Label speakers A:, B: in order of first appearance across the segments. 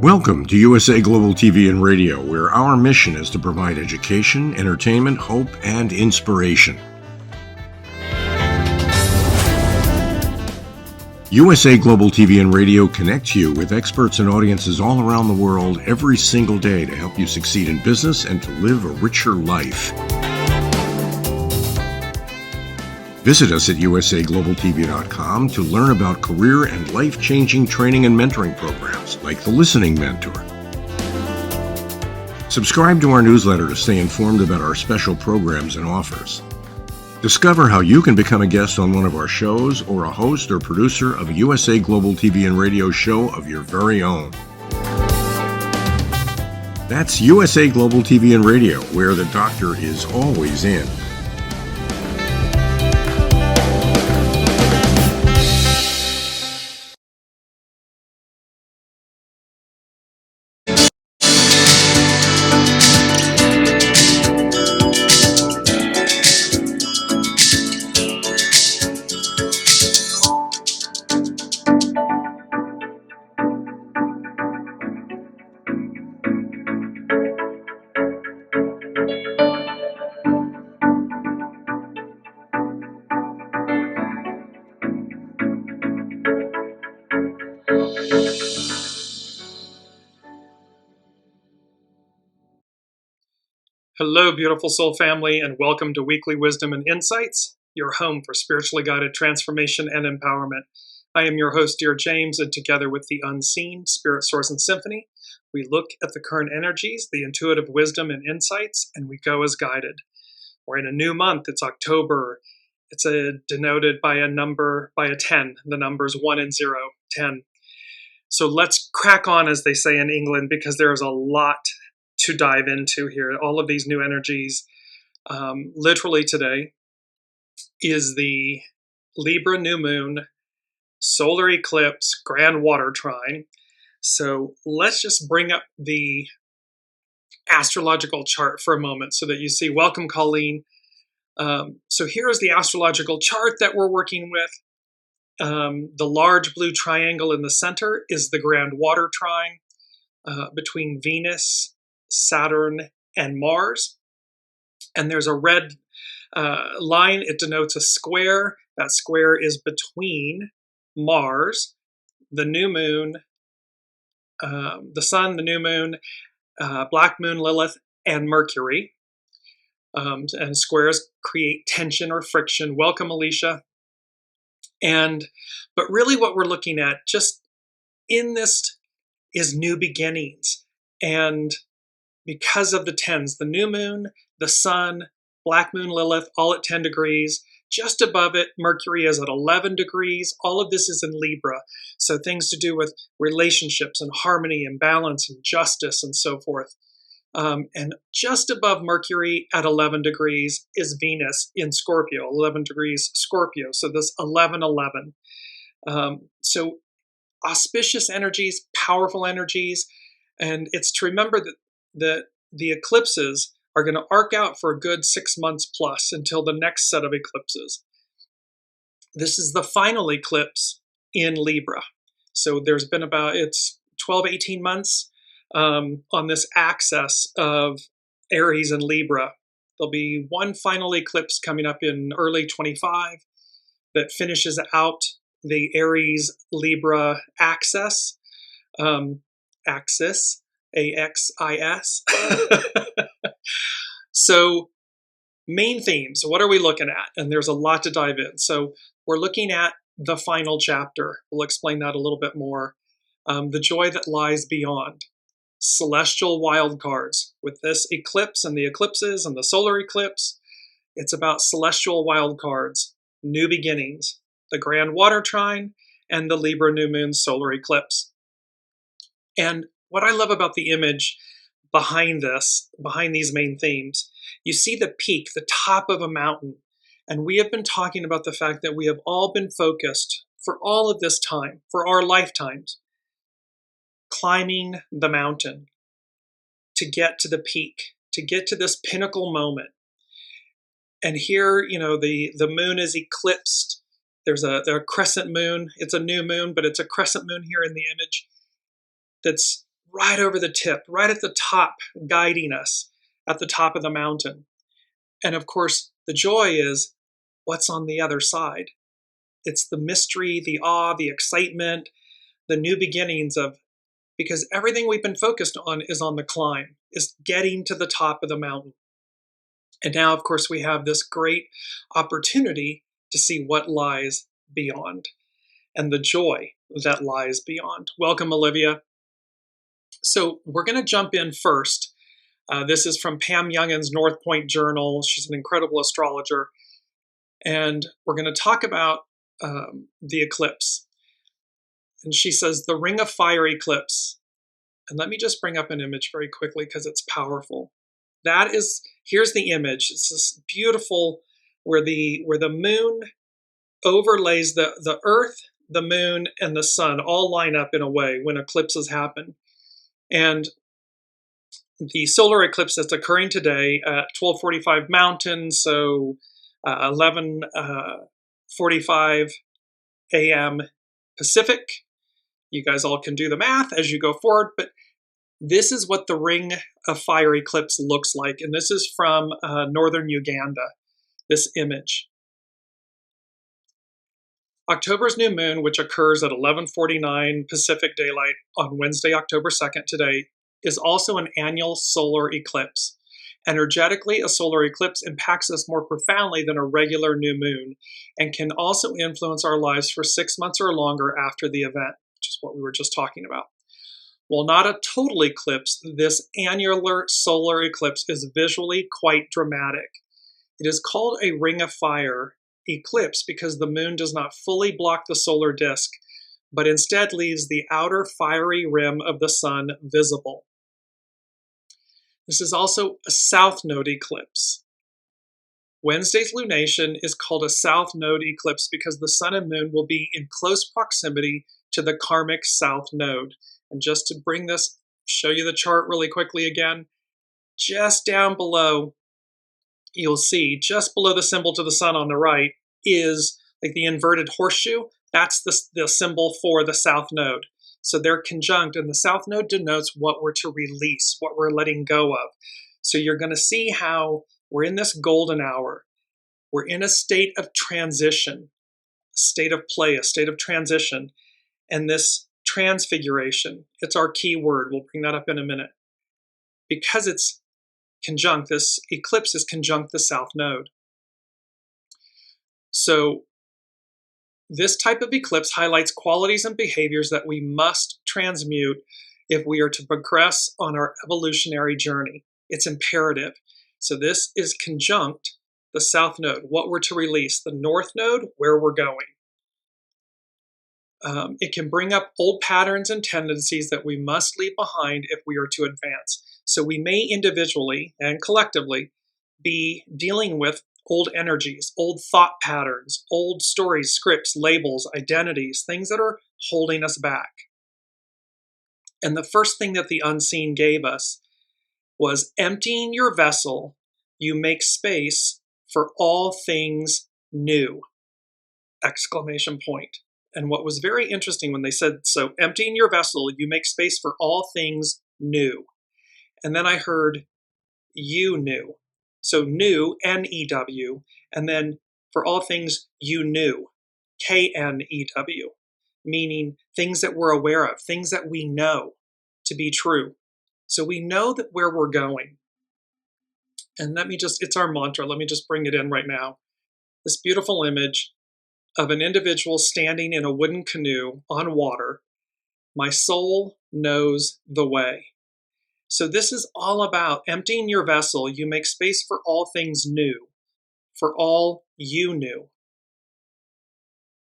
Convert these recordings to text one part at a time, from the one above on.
A: Welcome to USA Global TV and Radio, where our mission is to provide education, entertainment, hope, and inspiration. USA Global TV and Radio connects you with experts and audiences all around the world every single day to help you succeed in business and to live a richer life. Visit us at usaglobaltv.com to learn about career and life-changing training and mentoring programs like the Listening Mentor. Subscribe to our newsletter to stay informed about our special programs and offers. Discover how you can become a guest on one of our shows or a host or producer of a USA Global TV and Radio show of your very own. That's USA Global TV and Radio, where the doctor is always in.
B: Hello, beautiful soul family, and welcome to Weekly Wisdom and Insights, your home for spiritually guided transformation and empowerment. I am your host, Dearjames, and together with the unseen, Spirit, Source, and Symphony, we look at the current energies, the intuitive wisdom and insights, and we go as guided. We're in a new month. It's October. It's denoted by a number, by a 10. The numbers 1 and 0, 10. So let's crack on, as they say in England, because there is a lot to dive into here. All of these new energies. Literally today is the Libra new moon, solar eclipse, grand water trine. So let's just bring up the astrological chart for a moment so that you see. Welcome, Colleen. So here is the astrological chart that we're working with. The large blue triangle in the center is the grand water trine between Venus, Saturn, and Mars. And there's a red line. It denotes a square. That square is between Mars, the new moon, the sun, the new moon, black moon Lilith, and Mercury. And squares create tension or friction. Welcome, Alicia. But really what we're looking at just in this is new beginnings. And because of the 10s, the new moon, the sun, black moon Lilith, all at 10 degrees. Just above it, Mercury is at 11 degrees. All of this is in Libra. So things to do with relationships and harmony and balance and justice and so forth. And just above Mercury at 11 degrees is Venus in Scorpio, 11 degrees Scorpio. So this 11-11. So auspicious energies, powerful energies. And it's to remember that the eclipses are going to arc out for a good 6 months plus until the next set of eclipses. This is the final eclipse in Libra. So there's been it's 12, 18 months on this axis of Aries and Libra. There'll be one final eclipse coming up in early 25 that finishes out the Aries-Libra axis. AXIS. So main themes, what are we looking at? And there's a lot to dive in. So we're looking at the final chapter. We'll explain that a little bit more. The joy that lies beyond. Celestial wildcards. With this eclipse and the eclipses and the solar eclipse, it's about celestial wildcards, new beginnings, the grand water trine, and the Libra new moon solar eclipse. And what I love about the image behind these main themes, you see the peak, the top of a mountain. And we have been talking about the fact that we have all been focused for all of this time, for our lifetimes, climbing the mountain to get to the peak, to get to this pinnacle moment. And here, the moon is eclipsed. There's a crescent moon. It's a new moon, but it's a crescent moon here in the image that's right over the tip, right at the top, guiding us at the top of the mountain. And of course, the joy is what's on the other side. It's the mystery, the awe, the excitement, the new beginnings of, because everything we've been focused on is on the climb, is getting to the top of the mountain. And now, of course, we have this great opportunity to see what lies beyond and the joy that lies beyond. Welcome, Olivia. So we're going to jump in first. This is from Pam Youngin's North Point Journal. She's an incredible astrologer. And we're going to talk about the eclipse. And she says, the Ring of Fire eclipse. And let me just bring up an image very quickly because it's powerful. Here's the image. It's this beautiful, where the moon overlays the earth, the moon, and the sun all line up in a way when eclipses happen. And the solar eclipse that's occurring today at 12:45 Mountain, so 11:45 a.m. Pacific. You guys all can do the math as you go forward, but this is what the Ring of Fire eclipse looks like, and this is from northern Uganda, this image. October's new moon, which occurs at 11:49 Pacific Daylight on Wednesday, October 2nd today, is also an annual solar eclipse. Energetically, a solar eclipse impacts us more profoundly than a regular new moon and can also influence our lives for 6 months or longer after the event, which is what we were just talking about. While not a total eclipse, this annular solar eclipse is visually quite dramatic. It is called a Ring of Fire eclipse because the moon does not fully block the solar disk, but instead leaves the outer fiery rim of the sun visible. This is also a south node eclipse. Wednesday's lunation is called a south node eclipse because the sun and moon will be in close proximity to the karmic south node. And just to bring this, show you the chart really quickly again, just down below, you'll see just below the symbol to the sun on the right is like the inverted horseshoe. That's the symbol for the south node. So they're conjunct, and the south node denotes what we're to release, what we're letting go of. So you're going to see how we're in this golden hour. We're in a state of transition, a state of play, a state of transition. And this transfiguration, it's our key word. We'll bring that up in a minute. Because it's conjunct, this eclipse is conjunct the south node. So this type of eclipse highlights qualities and behaviors that we must transmute if we are to progress on our evolutionary journey. It's imperative. So this is conjunct the south node, what we're to release, the north node, where we're going. It can bring up old patterns and tendencies that we must leave behind if we are to advance. So we may individually and collectively be dealing with old energies, old thought patterns, old stories, scripts, labels, identities, things that are holding us back. And the first thing that the unseen gave us was emptying your vessel, you make space for all things new! Exclamation point. And what was very interesting when they said, so emptying your vessel, you make space for all things new. And then I heard you knew. So new, N-E-W, and then for all things you knew, K-N-E-W, meaning things that we're aware of, things that we know to be true. So we know that where we're going. And it's our mantra, let me just bring it in right now. This beautiful image of an individual standing in a wooden canoe on water. My soul knows the way. So this is all about emptying your vessel. You make space for all things new, for all you knew.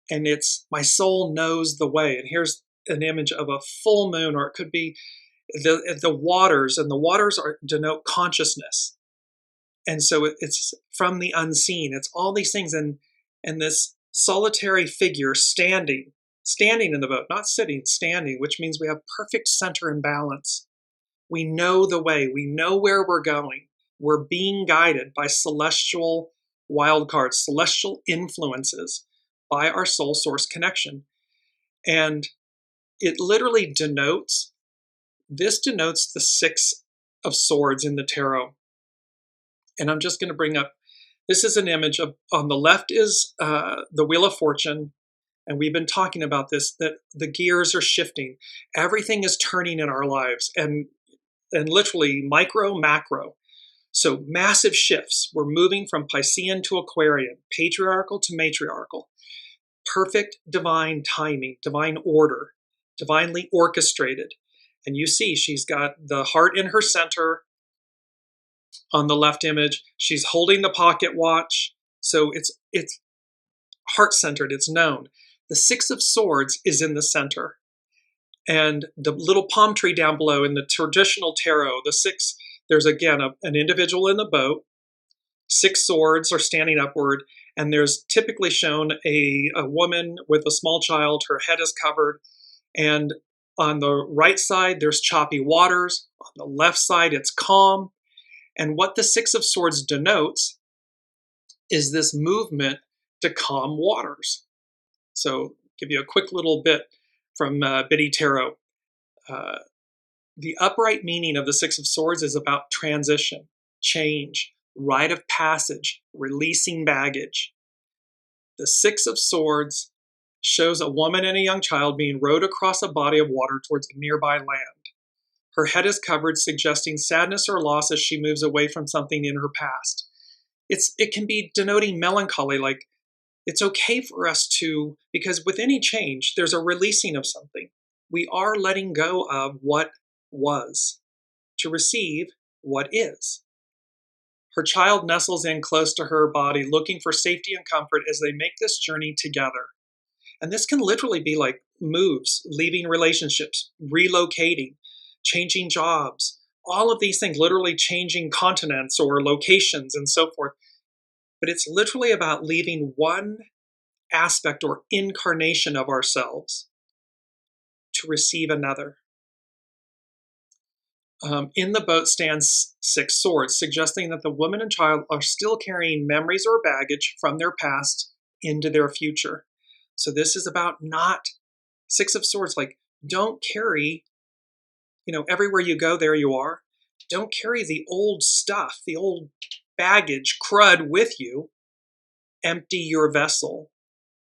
B: And it's my soul knows the way. And here's an image of a full moon, or it could be the waters, and the waters denote consciousness. And so it's from the unseen. It's all these things, and this solitary figure standing in the boat, not sitting, standing, which means we have perfect center and balance. We know the way. We know where we're going. We're being guided by celestial wildcards, celestial influences by our soul source connection. And it literally denotes This denotes the Six of Swords in the tarot. And I'm just going to bring up, this is an image of, on the left is the Wheel of Fortune. And we've been talking about this, that the gears are shifting. Everything is turning in our lives, and literally micro, macro. So massive shifts. We're moving from Piscean to Aquarian, patriarchal to matriarchal. Perfect divine timing, divine order, divinely orchestrated. And you see she's got the heart in her center on the left image. She's holding the pocket watch. So it's heart-centered, it's known. The Six of Swords is in the center. And the little palm tree down below in the traditional tarot, the six, there's again an individual in the boat. Six swords are standing upward, and there's typically shown a woman with a small child. Her head is covered, and on the right side there's choppy waters. On the left side it's calm. And what the Six of Swords denotes is this movement to calm waters. So give you a quick little bit from Biddy Tarot. The upright meaning of the Six of Swords is about transition, change, rite of passage, releasing baggage. The Six of Swords shows a woman and a young child being rowed across a body of water towards a nearby land. Her head is covered, suggesting sadness or loss as she moves away from something in her past. It can be denoting melancholy, like it's okay for us to, because with any change, there's a releasing of something. We are letting go of what was to receive what is. Her child nestles in close to her body, looking for safety and comfort as they make this journey together. And this can literally be like moves, leaving relationships, relocating, changing jobs, all of these things, literally changing continents or locations and so forth. But it's literally about leaving one aspect or incarnation of ourselves to receive another. In the boat stands six swords, suggesting that the woman and child are still carrying memories or baggage from their past into their future. So this is about not, Six of Swords, like don't carry, everywhere you go, there you are. Don't carry the old stuff, the old baggage, crud with you. Empty your vessel.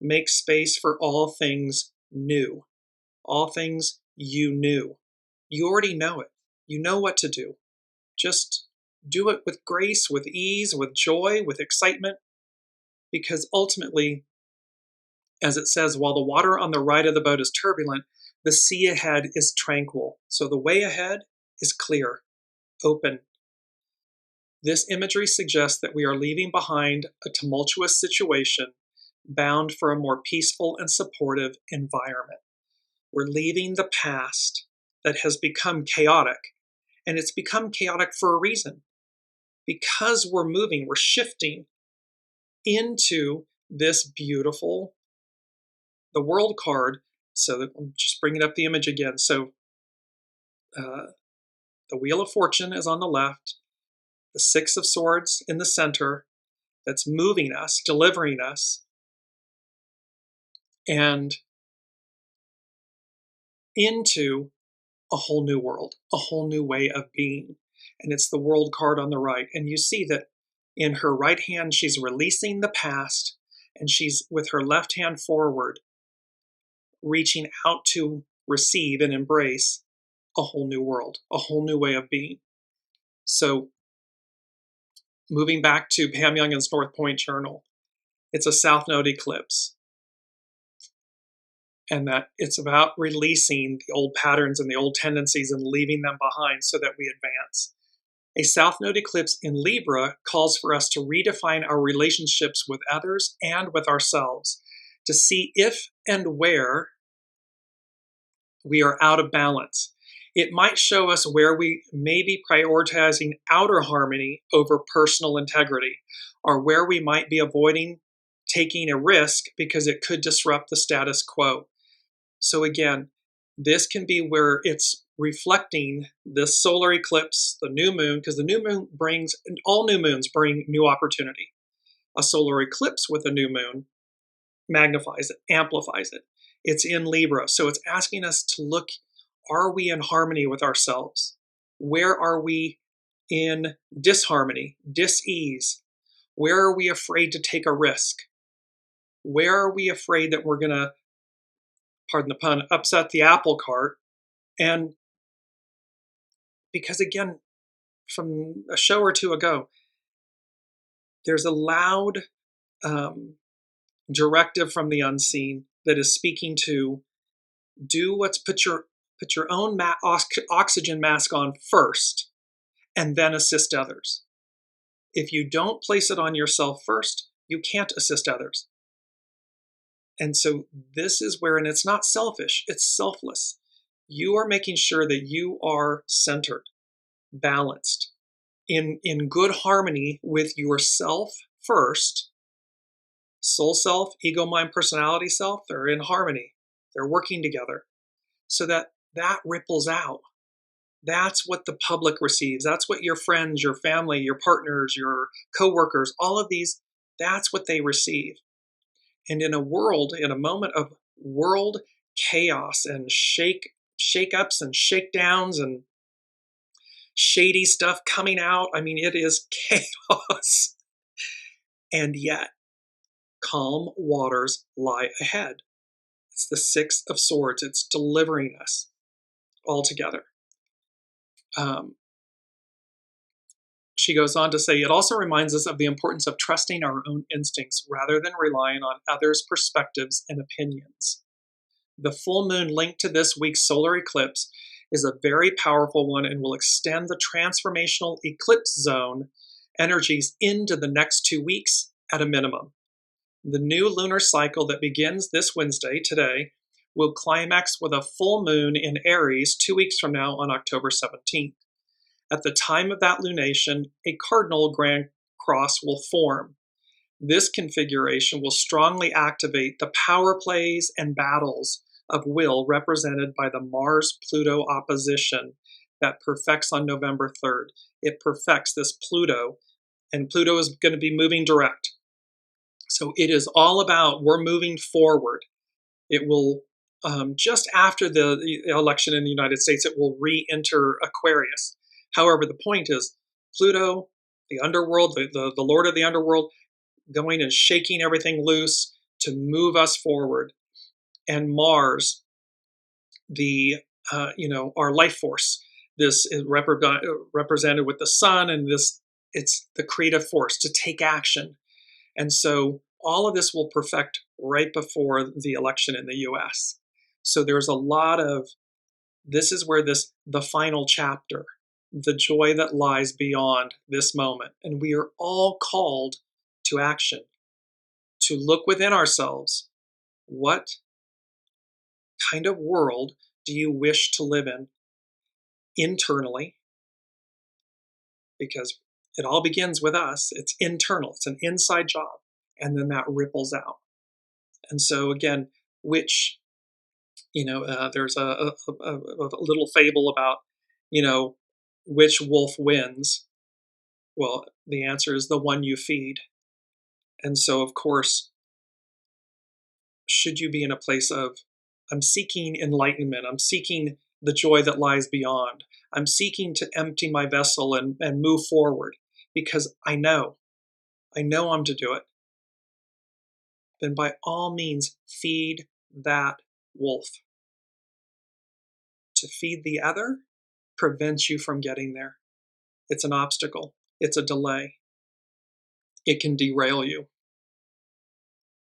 B: Make space for all things new. All things you knew. You already know it. You know what to do. Just do it with grace, with ease, with joy, with excitement. Because ultimately, as it says, while the water on the right of the boat is turbulent, the sea ahead is tranquil. So the way ahead is clear, open. This imagery suggests that we are leaving behind a tumultuous situation, bound for a more peaceful and supportive environment. We're leaving the past that has become chaotic, and it's become chaotic for a reason. Because we're moving, we're shifting into this beautiful, the World card. So I'm just bringing up the image again. So the Wheel of Fortune is on the left, the Six of Swords in the center, that's moving us, delivering us, and into a whole new world, a whole new way of being. And it's the World card on the right. And you see that in her right hand, she's releasing the past, and she's with her left hand forward, reaching out to receive and embrace a whole new world, a whole new way of being. So moving back to Pam Youngin's North Point Journal, it's a South Node eclipse. And that it's about releasing the old patterns and the old tendencies and leaving them behind so that we advance. A South Node eclipse in Libra calls for us to redefine our relationships with others and with ourselves, to see if and where we are out of balance. It might show us where we may be prioritizing outer harmony over personal integrity, or where we might be avoiding taking a risk because it could disrupt the status quo. So again, this can be where it's reflecting this solar eclipse, the new moon, because the new moon brings, all new moons bring new opportunity. A solar eclipse with a new moon magnifies it, amplifies it. It's in Libra, so it's asking us to look, Are we in harmony with ourselves? Where are we in disharmony, dis-ease? Where are we afraid to take a risk? Where are we afraid that we're going to, pardon the pun, upset the apple cart? And because again, from a show or two ago, there's a loud directive from the unseen that is speaking to put your own oxygen mask on first and then assist others. If you don't place it on yourself first, you can't assist others. And so this is where, and it's not selfish, it's selfless. You are making sure that you are centered, balanced, in good harmony with yourself first. Soul self, ego, mind, personality self, they're in harmony. They're working together so that ripples out. That's what the public receives. That's what your friends, your family, your partners, your coworkers, all of these, that's what they receive. And in a moment of world chaos and shake-ups and shakedowns and shady stuff coming out, I mean, it is chaos. And yet, calm waters lie ahead. It's the Six of Swords. It's delivering us all together. She goes on to say, it also reminds us of the importance of trusting our own instincts rather than relying on others' perspectives and opinions. The full moon linked to this week's solar eclipse is a very powerful one and will extend the transformational eclipse zone energies into the next 2 weeks at a minimum. The new lunar cycle that begins this Wednesday, today, will climax with a full moon in Aries 2 weeks from now on October 17th. At the time of that lunation, a cardinal grand cross will form. This configuration will strongly activate the power plays and battles of will represented by the Mars-Pluto opposition that perfects on November 3rd. It perfects this Pluto, and Pluto is going to be moving direct. So it is all about, we're moving forward. It will, just after the election in the United States, it will re-enter Aquarius. However, the point is, Pluto, the underworld, the lord of the underworld, going and shaking everything loose to move us forward. And Mars, our life force, this is represented with the sun, and it's the creative force to take action. And so all of this will perfect right before the election in the US. So there's a lot of, this is where the final chapter, the joy that lies beyond this moment. And we are all called to action, to look within ourselves. What kind of world do you wish to live in internally? Because it all begins with us. It's internal. It's an inside job. And then that ripples out. And so again, there's a little fable about, which wolf wins. Well, the answer is the one you feed. And so, of course, should you be in a place of, I'm seeking enlightenment, I'm seeking the joy that lies beyond, I'm seeking to empty my vessel and move forward because I know I'm to do it, then by all means, feed that wolf. To feed the other prevents you from getting there. It's an obstacle. It's a delay. It can derail you.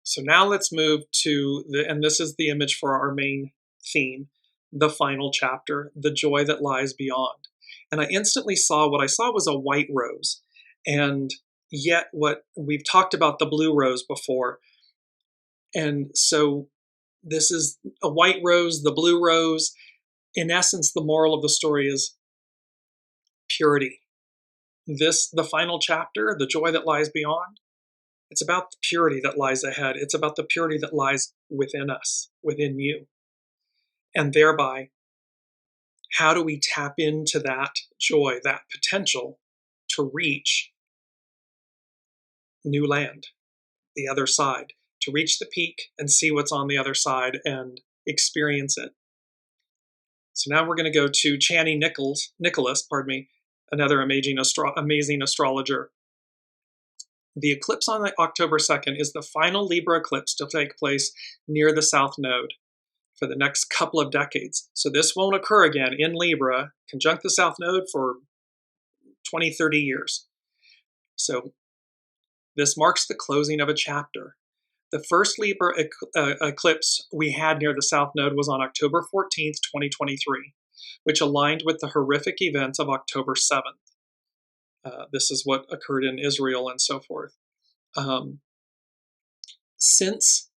B: So now let's move to and this is the image for our main theme, the final chapter, the joy that lies beyond. And I instantly saw, what I saw was a white rose. And yet what we've talked about the blue rose before. And so this is a white rose, the blue rose. In essence, the moral of the story is purity. The final chapter, the joy that lies beyond, it's about the purity that lies ahead. It's about the purity that lies within us, within you. And thereby, how do we tap into that joy, that potential to reach new land, the other side, to reach the peak and see what's on the other side and experience it. So now we're going to go to Channy Nicholas, another amazing astrologer. The eclipse on October 2nd is the final Libra eclipse to take place near the South Node for the next couple of decades. So this won't occur again in Libra, conjunct the South Node, for 20, 30 years. So this marks the closing of a chapter. The first Libra eclipse we had near the South Node was on October 14th, 2023, which aligned with the horrific events of October 7th. This is what occurred in Israel and so forth. Since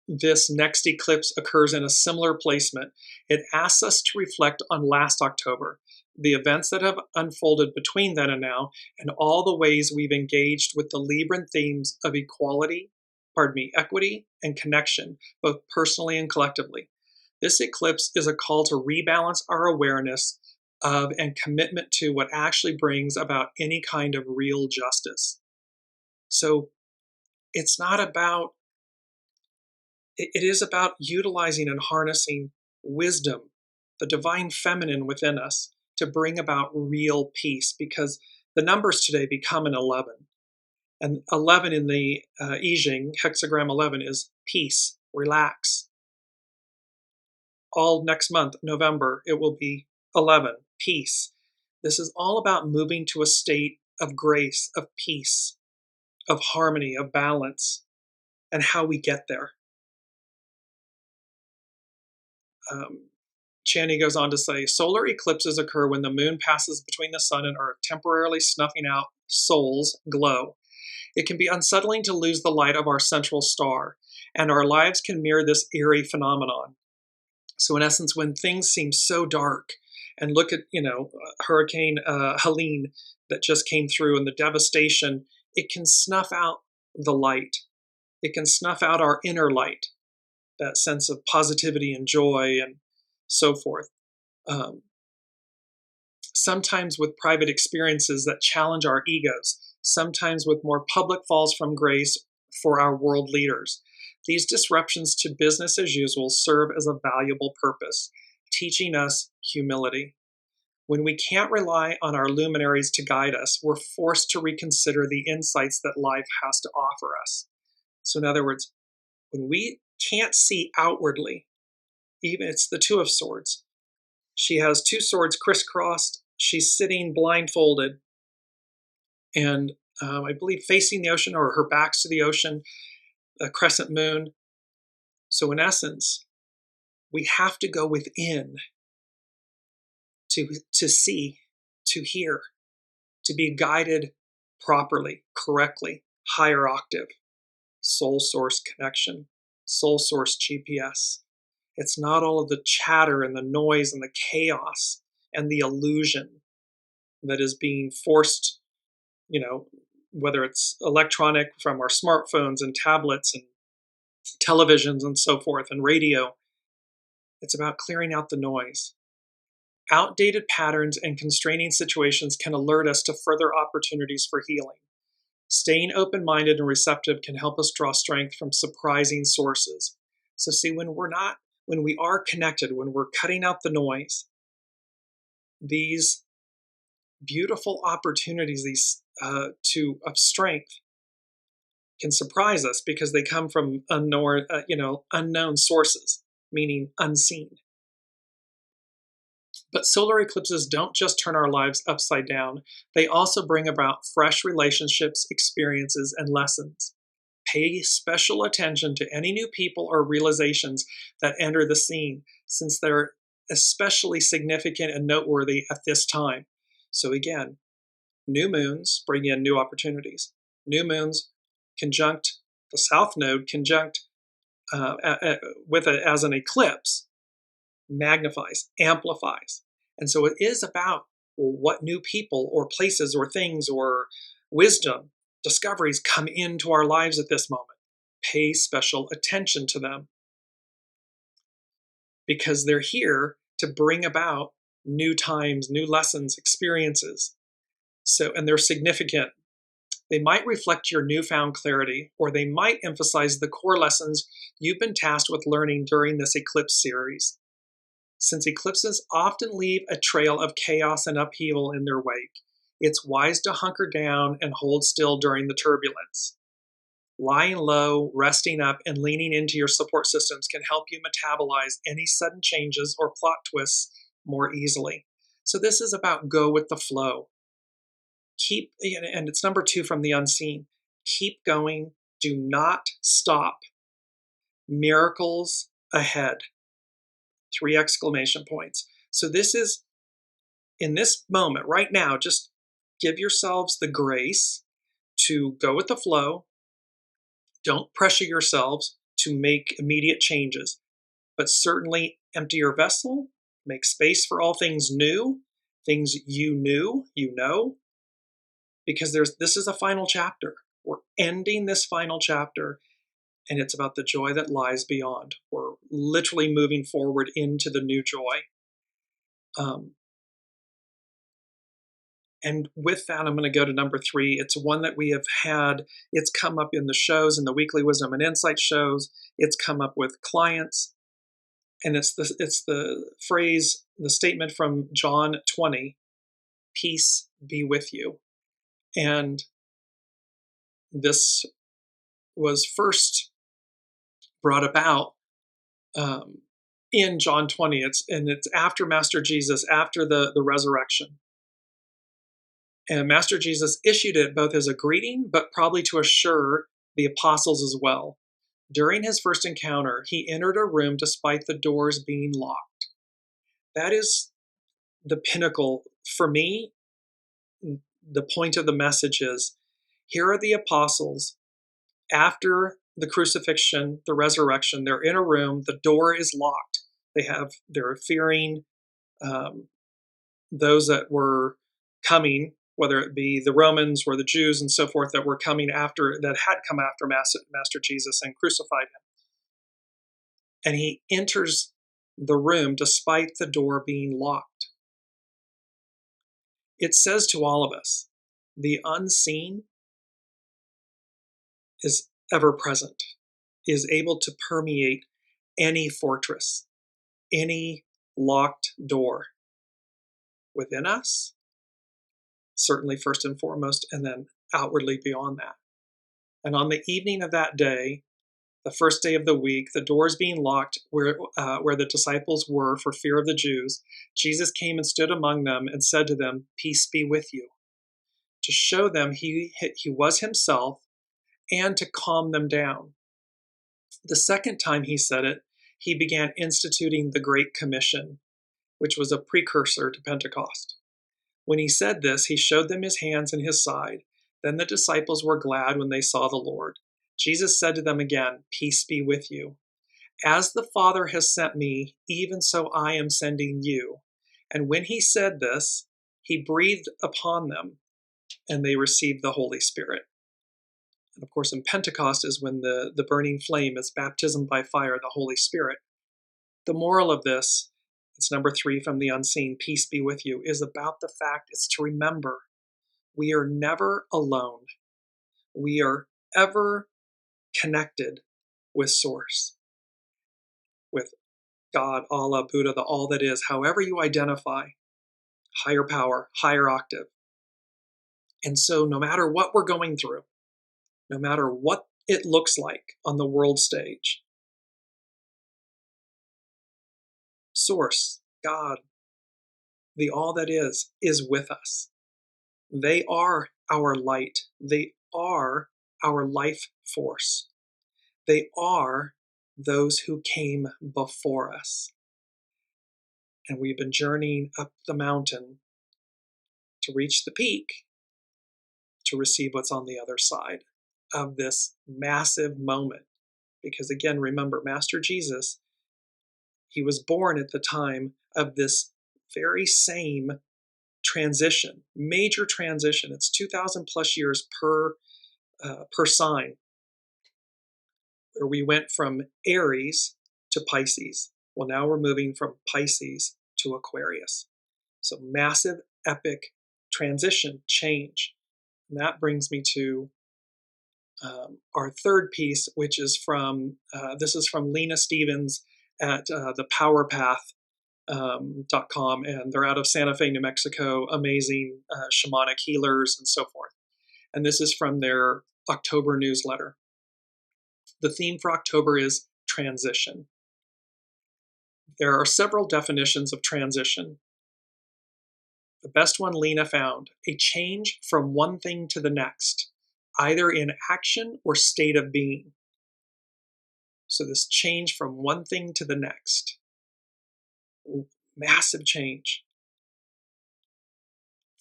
B: this next eclipse occurs in a similar placement, it asks us to reflect on last October, the events that have unfolded between then and now, and all the ways we've engaged with the Libran themes of equity and connection, both personally and collectively. This eclipse is a call to rebalance our awareness of and commitment to what actually brings about any kind of real justice. So it's not about, it is about utilizing and harnessing wisdom, the divine feminine within us, to bring about real peace, because the numbers today become an 11. And 11 in the I Ching, hexagram 11, is peace, relax. All next month, November, it will be 11, peace. This is all about moving to a state of grace, of peace, of harmony, of balance, and how we get there. Channy goes on to say, solar eclipses occur when the moon passes between the sun and earth, temporarily snuffing out soul's glow. It can be unsettling to lose the light of our central star, and our lives can mirror this eerie phenomenon. So in essence, when things seem so dark, and look at, Hurricane Helene that just came through and the devastation, it can snuff out the light. It can snuff out our inner light, that sense of positivity and joy and so forth. Sometimes with private experiences that challenge our egos, sometimes with more public falls from grace for our world leaders. These disruptions to business as usual serve as a valuable purpose, teaching us humility. When we can't rely on our luminaries to guide us, we're forced to reconsider the insights that life has to offer us. So in other words, when we can't see outwardly, even it's the Two of Swords. She has two swords crisscrossed. She's sitting blindfolded and I believe facing the ocean, or her back's to the ocean, a crescent moon. So in essence, we have to go within to see, to hear, to be guided properly, correctly, higher octave, soul source connection, soul source GPS. It's not all of the chatter and the noise and the chaos and the illusion that is being forced, whether it's electronic from our smartphones and tablets and televisions and so forth and radio. It's about clearing out the noise. Outdated patterns and constraining situations can alert us to further opportunities for healing. Staying open-minded and receptive can help us draw strength from surprising sources. So see, when we are connected, when we're cutting out the noise, these beautiful opportunities of strength can surprise us because they come from unknown sources, meaning unseen. But solar eclipses don't just turn our lives upside down. They also bring about fresh relationships, experiences, and lessons. Pay special attention to any new people or realizations that enter the scene, since they're especially significant and noteworthy at this time. So again, new moons bring in new opportunities. New moons conjunct the South Node, as an eclipse, magnifies, amplifies. And so it is about what new people or places or things or wisdom, discoveries come into our lives at this moment. Pay special attention to them because they're here to bring about new times, new lessons, experiences. And they're significant. They might reflect your newfound clarity, or they might emphasize the core lessons you've been tasked with learning during this eclipse series. Since eclipses often leave a trail of chaos and upheaval in their wake, it's wise to hunker down and hold still during the turbulence. Lying low, resting up, and leaning into your support systems can help you metabolize any sudden changes or plot twists more easily. So this is about go with the flow. And it's number 2 from the unseen. Keep going. Do not stop. Miracles ahead. 3 exclamation points. So this is, in this moment, right now, just give yourselves the grace to go with the flow. Don't pressure yourselves to make immediate changes, but certainly empty your vessel, make space for all things new, things you know, because this is a final chapter. We're ending this final chapter, and it's about the joy that lies beyond. We're literally moving forward into the new joy. And with that, I'm going to go to number 3. It's one that we have had. It's come up in the shows, in the Weekly Wisdom and Insight shows. It's come up with clients. And it's the phrase, the statement from John 20, peace be with you. And this was first brought about in John 20. It's after Master Jesus, after the resurrection. And Master Jesus issued it both as a greeting, but probably to assure the apostles as well. During his first encounter, he entered a room despite the doors being locked. That is the pinnacle. For me, the point of the message is, here are the apostles. After the crucifixion, the resurrection, they're in a room, the door is locked. They're fearing those that were coming, whether it be the Romans or the Jews and so forth that had come after Master Jesus and crucified him. And he enters the room despite the door being locked. It says to all of us, the unseen is ever present, is able to permeate any fortress, any locked door within us, certainly first and foremost, and then outwardly beyond that. And on the evening of that day, the first day of the week, the doors being locked where the disciples were for fear of the Jews, Jesus came and stood among them and said to them, peace be with you, to show them he was himself and to calm them down. The second time he said it, he began instituting the Great Commission, which was a precursor to Pentecost. When he said this, he showed them his hands and his side. Then the disciples were glad when they saw the Lord. Jesus said to them again, peace be with you. As the Father has sent me, even so I am sending you. And when he said this, he breathed upon them, and they received the Holy Spirit. And of course, in Pentecost is when the burning flame is baptism by fire, the Holy Spirit. The moral of this, it's number 3 from the unseen, peace be with you, is about the fact, it's to remember we are never alone. We are ever connected with Source, with God, Allah, Buddha, the all that is, however you identify, higher power, higher octave. And so no matter what we're going through, no matter what it looks like on the world stage, Source, God, the all that is with us. They are our light. They are our life force. They are those who came before us. And we've been journeying up the mountain to reach the peak, to receive what's on the other side of this massive moment. Because again, remember, Master Jesus, he was born at the time of this very same transition, major transition. It's 2,000 plus years per sign, where we went from Aries to Pisces. Well, now we're moving from Pisces to Aquarius. So massive, epic transition, change. And that brings me to our third piece, which is from, this is from Lena Stevens at the Power Path .com, and they're out of Santa Fe, New Mexico. Amazing shamanic healers and so forth. And this is from their October newsletter. The theme for October is transition. There are several definitions of transition. The best one Lena found: a change from one thing to the next, either in action or state of being. So this change from one thing to the next. Massive change.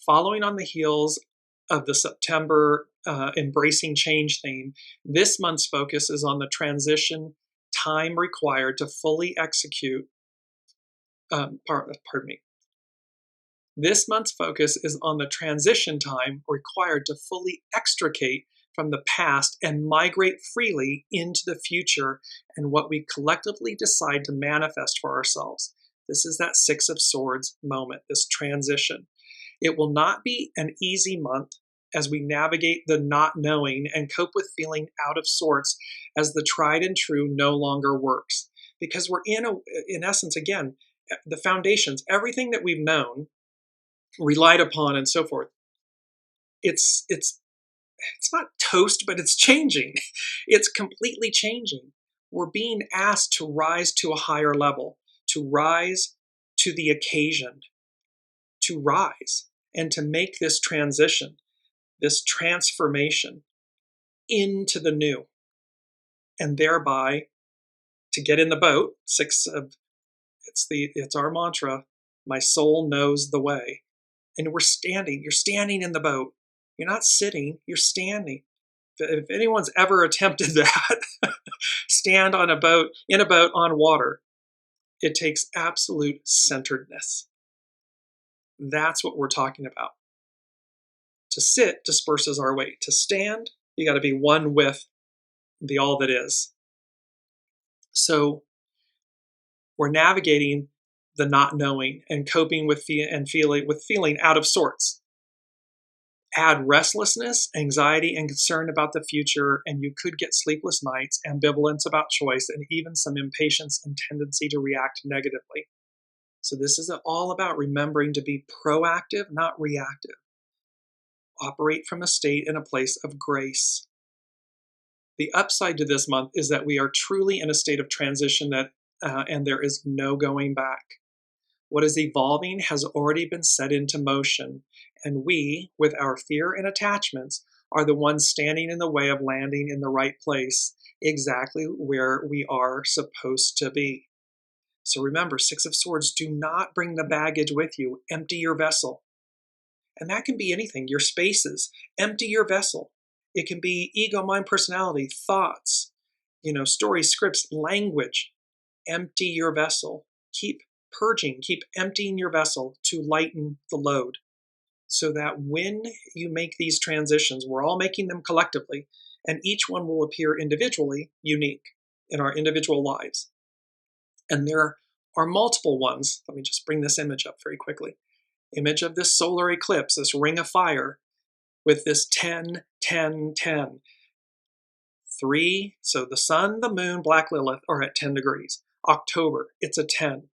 B: Following on the heels of the September Embracing Change theme, this month's focus is on the transition time required to fully execute. This month's focus is on the transition time required to fully extricate from the past and migrate freely into the future and what we collectively decide to manifest for ourselves. This is that Six of Swords moment, this transition. It will not be an easy month as we navigate the not knowing and cope with feeling out of sorts as the tried and true no longer works. Because we're in essence, again, the foundations, everything that we've known, relied upon, and so forth. It's not toast, but it's changing. It's completely changing. We're being asked to rise to a higher level, to rise to the occasion, to rise and to make this transition, this transformation into the new, and thereby to get in the boat. It's our mantra, my soul knows the way. And you're standing in the boat. You're not sitting, you're standing. If anyone's ever attempted that, stand on a boat, in a boat on water, it takes absolute centeredness. That's what we're talking about. To sit disperses our weight. To stand, you got to be one with the all that is. So we're navigating the not knowing and coping with feeling out of sorts. Add restlessness, anxiety, and concern about the future, and you could get sleepless nights, ambivalence about choice, and even some impatience and tendency to react negatively. So this is all about remembering to be proactive, not reactive. Operate from a state and a place of grace. The upside to this month is that we are truly in a state of transition and there is no going back. What is evolving has already been set into motion, and we, with our fear and attachments, are the ones standing in the way of landing in the right place, exactly where we are supposed to be. So remember, Six of Swords, do not bring the baggage with you. Empty your vessel. And that can be anything, your spaces. Empty your vessel. It can be ego, mind, personality, thoughts, stories, scripts, language. Empty your vessel. Keep purging, keep emptying your vessel to lighten the load. So that when you make these transitions, we're all making them collectively, and each one will appear individually unique in our individual lives. And there are multiple ones. Let me just bring this image up very quickly. Image of this solar eclipse, this ring of fire with this 10, 10, 10. 3, so the sun, the moon, Black Lilith are at 10 degrees. October, it's a 10.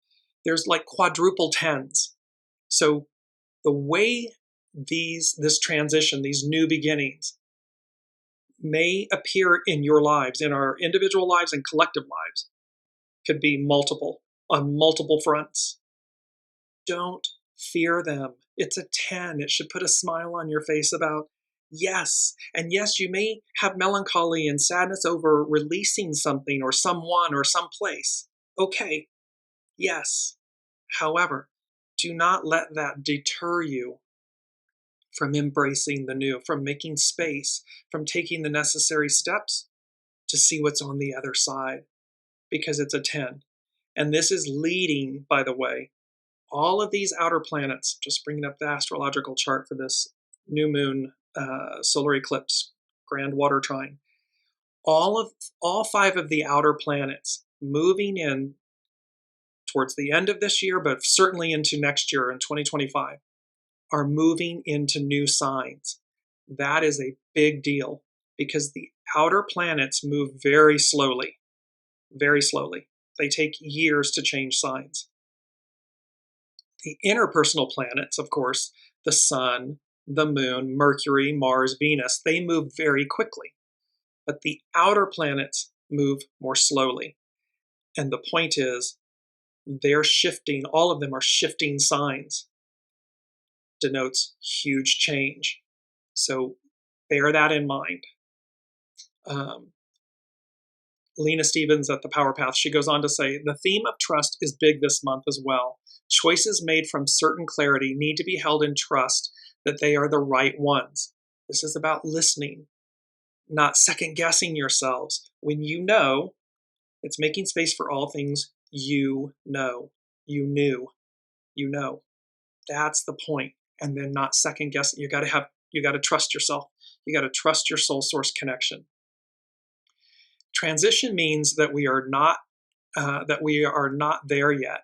B: There's like quadruple 10s. So the way this transition, these new beginnings, may appear in your lives, in our individual lives and collective lives, could be multiple, on multiple fronts. Don't fear them. It's a 10. It should put a smile on your face about yes. And yes, you may have melancholy and sadness over releasing something or someone or someplace. Okay, yes. However, do not let that deter you from embracing the new, from making space, from taking the necessary steps to see what's on the other side, because it's a 10. And this is leading, by the way, all of these outer planets, just bringing up the astrological chart for this new moon solar eclipse, grand water trine, all 5 of the outer planets moving in towards the end of this year, but certainly into next year in 2025, are moving into new signs. That is a big deal because the outer planets move very slowly, very slowly. They take years to change signs. The interpersonal planets, of course, the Sun, the Moon, Mercury, Mars, Venus, they move very quickly. But the outer planets move more slowly. And the point is, they're shifting, all of them are shifting signs. Denotes huge change. So bear that in mind. Lena Stevens at the Power Path, she goes on to say, the theme of trust is big this month as well. Choices made from certain clarity need to be held in trust that they are the right ones. This is about listening, not second guessing yourselves. When you know, it's making space for all things you know. You knew. You know. That's the point. And then not second guessing. You got to trust yourself. You got to trust your soul source connection. Transition means that we are not there yet.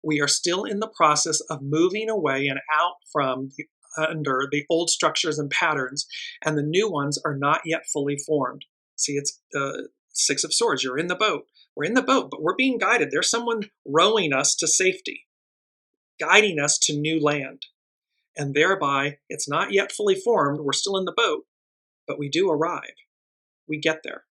B: We are still in the process of moving away and out from under the old structures and patterns, and the new ones are not yet fully formed. See, it's the Six of Swords. You're in the boat. We're in the boat, but we're being guided. There's someone rowing us to safety, guiding us to new land. And thereby, it's not yet fully formed. We're still in the boat, but we do arrive. We get there.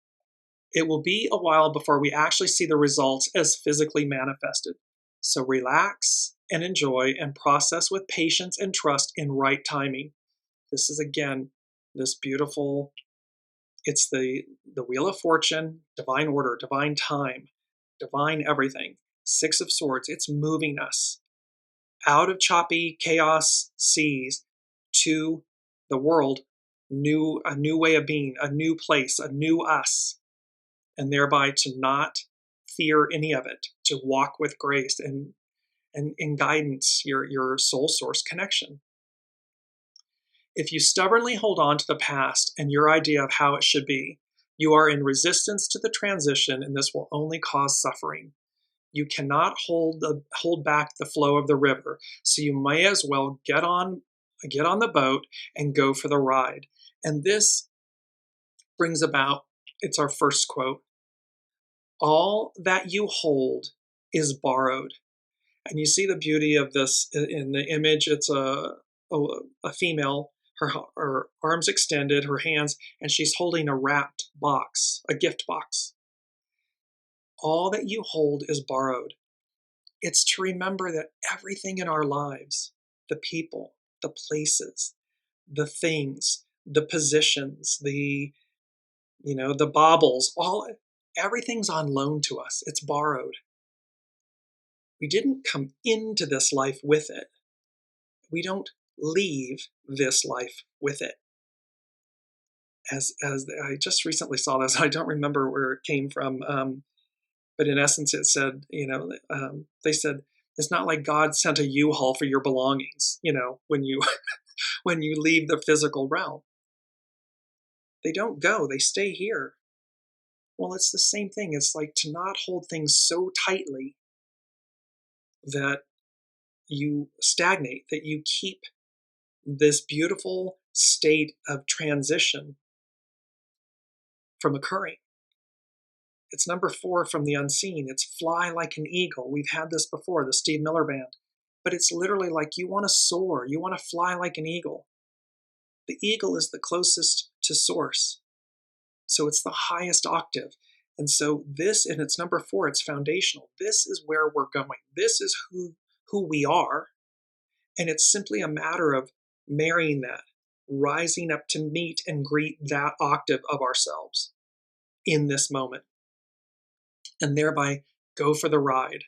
B: It will be a while before we actually see the results as physically manifested. So relax and enjoy and process with patience and trust in right timing. This is, again, this beautiful, it's the Wheel of Fortune, divine order, divine time, divine everything. Six of Swords, it's moving us out of choppy chaos seas to the world, a new way of being, a new place, a new us, and thereby to not fear any of it, to walk with grace and in guidance, your soul source connection. If you stubbornly hold on to the past and your idea of how it should be, you are in resistance to the transition, and this will only cause suffering. You cannot hold back the flow of the river, so you may as well get on the boat and go for the ride. And this brings about, it's our first quote, all that you hold is borrowed. And you see the beauty of this in the image. It's a female, her arms extended, her hands, and she's holding a wrapped box, a gift box. All that you hold is borrowed. It's to remember that everything in our lives, the people, the places, the things, the positions, the baubles, everything's on loan to us. It's borrowed. We didn't come into this life with it. We don't leave this life with it. As I just recently saw this, I don't remember where it came from, but in essence it said, they said, it's not like God sent a U-Haul for your belongings, when you when you leave the physical realm. They don't go, they stay here. Well, it's the same thing. It's like to not hold things so tightly that you stagnate, that you keep this beautiful state of transition from occurring. It's number 4 from the unseen. It's fly like an eagle. We've had this before, the Steve Miller Band. But it's literally like you want to soar. You want to fly like an eagle. The eagle is the closest to source. So it's the highest octave. And so this, and it's number 4, it's foundational. This is where we're going. This is who we are. And it's simply a matter of marrying that, rising up to meet and greet that octave of ourselves in this moment, and thereby go for the ride.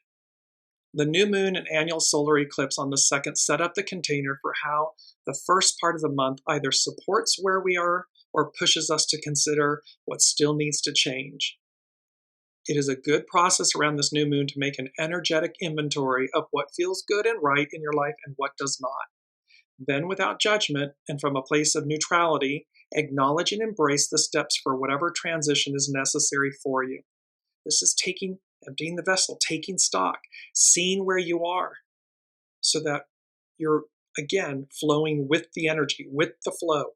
B: The new moon and annual solar eclipse on the 2nd set up the container for how the first part of the month either supports where we are or pushes us to consider what still needs to change. It is a good process around this new moon to make an energetic inventory of what feels good and right in your life and what does not. Then, without judgment and from a place of neutrality, acknowledge and embrace the steps for whatever transition is necessary for you. This is emptying the vessel, taking stock, seeing where you are, so that you're, again, flowing with the energy, with the flow.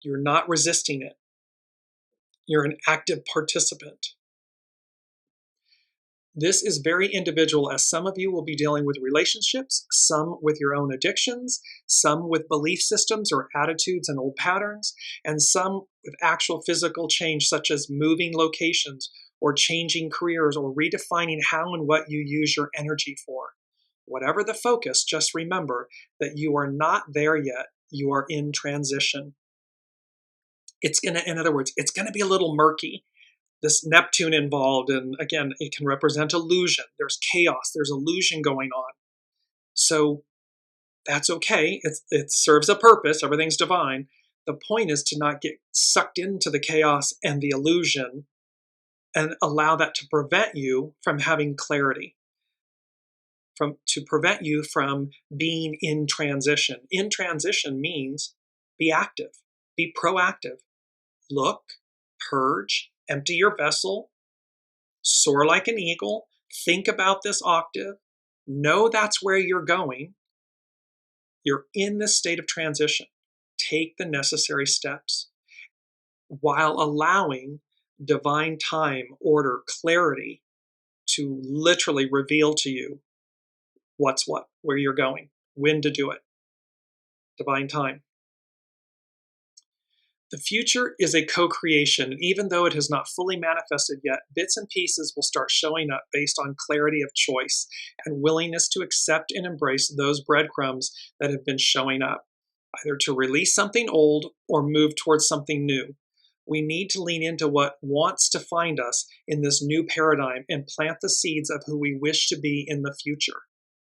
B: You're not resisting it. You're an active participant. This is very individual, as some of you will be dealing with relationships, some with your own addictions, some with belief systems or attitudes and old patterns, and some with actual physical change, such as moving locations or changing careers or redefining how and what you use your energy for. Whatever the focus, just remember that you are not there yet. You are in transition. In other words, it's going to be a little murky. This Neptune involved, and again, it can represent illusion. There's chaos, there's illusion going on. So that's okay. It serves a purpose. Everything's divine. The point is to not get sucked into the chaos and the illusion and allow that to prevent you from having clarity, to prevent you from being in transition. In transition means be active, be proactive. Look, purge, empty your vessel, soar like an eagle, think about this octave, know that's where you're going. You're in this state of transition. Take the necessary steps while allowing divine time, order, clarity to literally reveal to you what's what, where you're going, when to do it. Divine time. The future is a co-creation. Even though it has not fully manifested yet, bits and pieces will start showing up based on clarity of choice and willingness to accept and embrace those breadcrumbs that have been showing up, either to release something old or move towards something new. We need to lean into what wants to find us in this new paradigm and plant the seeds of who we wish to be in the future.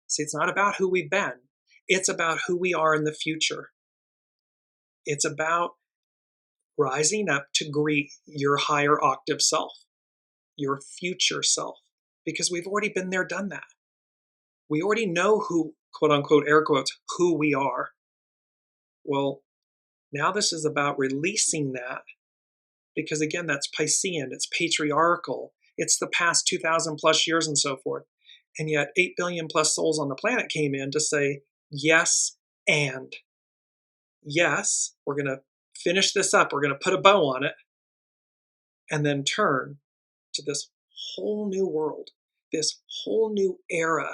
B: See, it's not about who we've been. It's about who we are in the future. It's about rising up to greet your higher octave self, your future self, because we've already been there, done that. We already know who, quote unquote, air quotes, who we are. Well, now this is about releasing that, because again, that's Piscean, it's patriarchal, it's the past 2,000 plus years and so forth. And yet 8 billion plus souls on the planet came in to say, yes, and yes, we're going to finish this up. We're going to put a bow on it and then turn to this whole new world, this whole new era,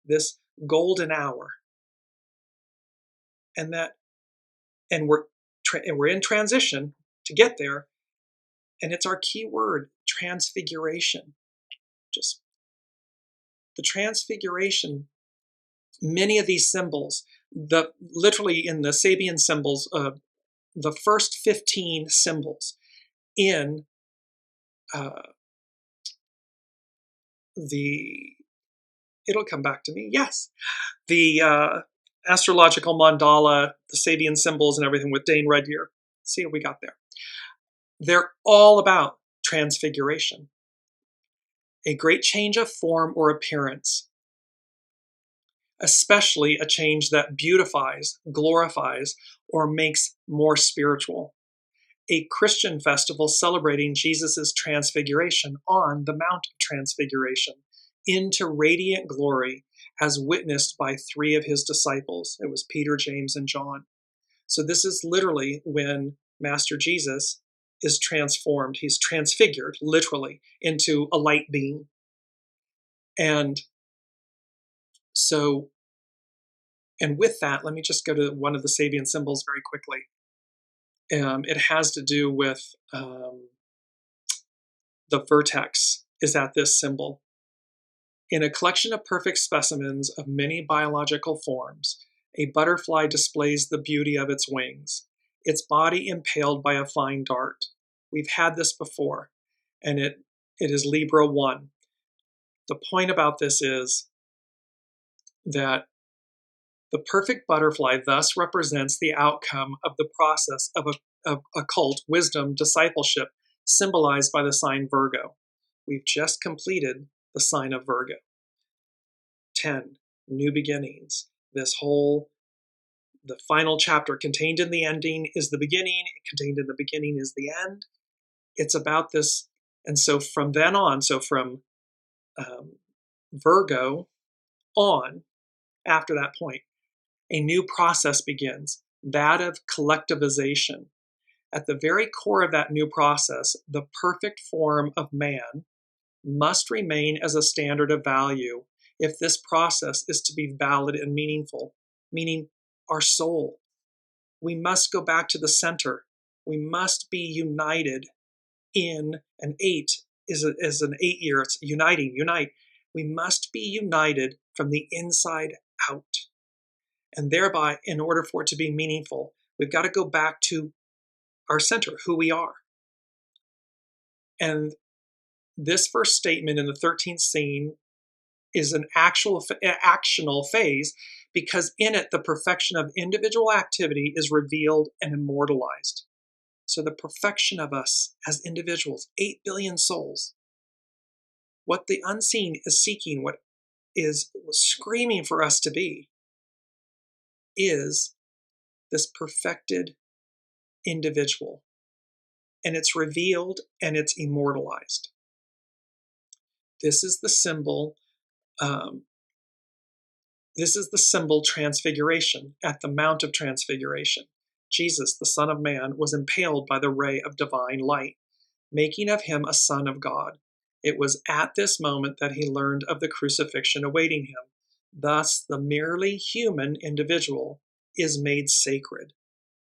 B: this golden hour. And we're in transition to get there. And it's our key word, transfiguration. Just the transfiguration, many of these symbols, literally in the Sabian symbols, the first 15 symbols in it'll come back to me, yes, the astrological mandala, the Sabian symbols and everything with Dane Redyear. See what we got there. They're all about transfiguration, a great change of form or appearance, especially a change that beautifies, glorifies, or makes more spiritual. A Christian festival celebrating Jesus' transfiguration on the Mount of Transfiguration into radiant glory as witnessed by 3 of his disciples. It was Peter, James, and John. So this is literally when Master Jesus is transformed. He's transfigured, literally, into a light being. And so, and with that, let me just go to one of the Sabian symbols very quickly. It has to do with the vertex is at this symbol. In a collection of perfect specimens of many biological forms, a butterfly displays the beauty of its wings, its body impaled by a fine dart. We've had this before, and it is Libra 1. The point about this is that the perfect butterfly thus represents the outcome of the process of occult wisdom discipleship, symbolized by the sign Virgo. We've just completed the sign of Virgo. 10, new beginnings. The final chapter contained in the ending is the beginning, contained in the beginning is the end. It's about this. And so from then on, so from Virgo on, after that point, a new process begins, that of collectivization. At the very core of that new process, the perfect form of man must remain as a standard of value if this process is to be valid and meaningful, meaning our soul. We must go back to the center. We must be united in an 8 is an 8-year, it's uniting, unite. We must be united from the inside out. And thereby, in order for it to be meaningful, we've got to go back to our center, who we are. And this first statement in the 13th scene is an actional phase, because in it, the perfection of individual activity is revealed and immortalized. So the perfection of us as individuals, 8 billion souls, what the unseen is seeking, what is screaming for us to be, is this perfected individual. And it's revealed and it's immortalized. This is the symbol. This is the symbol transfiguration at the Mount of Transfiguration. Jesus, the Son of Man, was impaled by the ray of divine light, making of him a son of God. It was at this moment that he learned of the crucifixion awaiting him. Thus, the merely human individual is made sacred,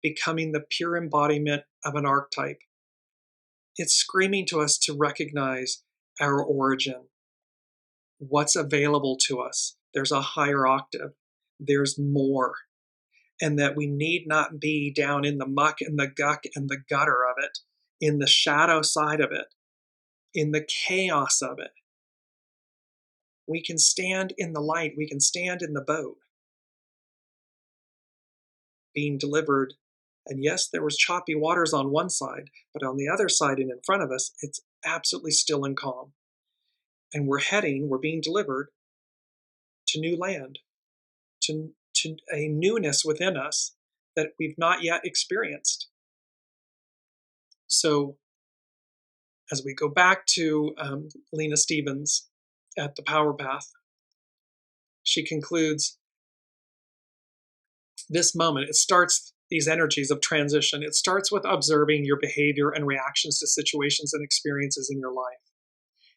B: becoming the pure embodiment of an archetype. It's screaming to us to recognize our origin, what's available to us. There's a higher octave. There's more. And that we need not be down in the muck and the guck and the gutter of it, in the shadow side of it, in the chaos of it. We can stand in the light. We can stand in the boat, being delivered. And yes, there was choppy waters on one side, but on the other side and in front of us, it's absolutely still and calm. And we're being delivered to new land, to a newness within us that we've not yet experienced. So as we go back to Lena Stevens at the Power Path, she concludes this moment. It starts these energies of transition. It starts with observing your behavior and reactions to situations and experiences in your life.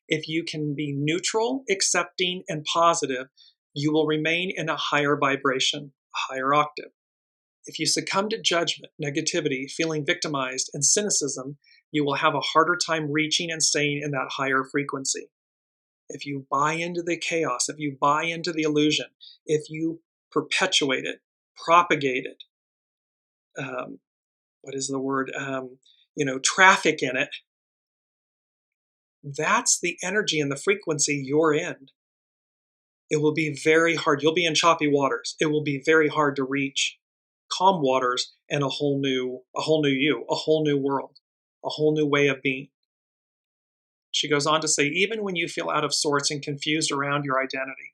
B: If you can be neutral, accepting, and positive, you will remain in a higher vibration, a higher octave. If you succumb to judgment, negativity, feeling victimized, and cynicism, you will have a harder time reaching and staying in that higher frequency. If you buy into the chaos, if you buy into the illusion, if you perpetuate it, propagate it, traffic in it, that's the energy and the frequency you're in. It will be very hard. You'll be in choppy waters. It will be very hard to reach calm waters and a whole new you, a whole new world, a whole new way of being. She goes on to say, even when you feel out of sorts and confused around your identity,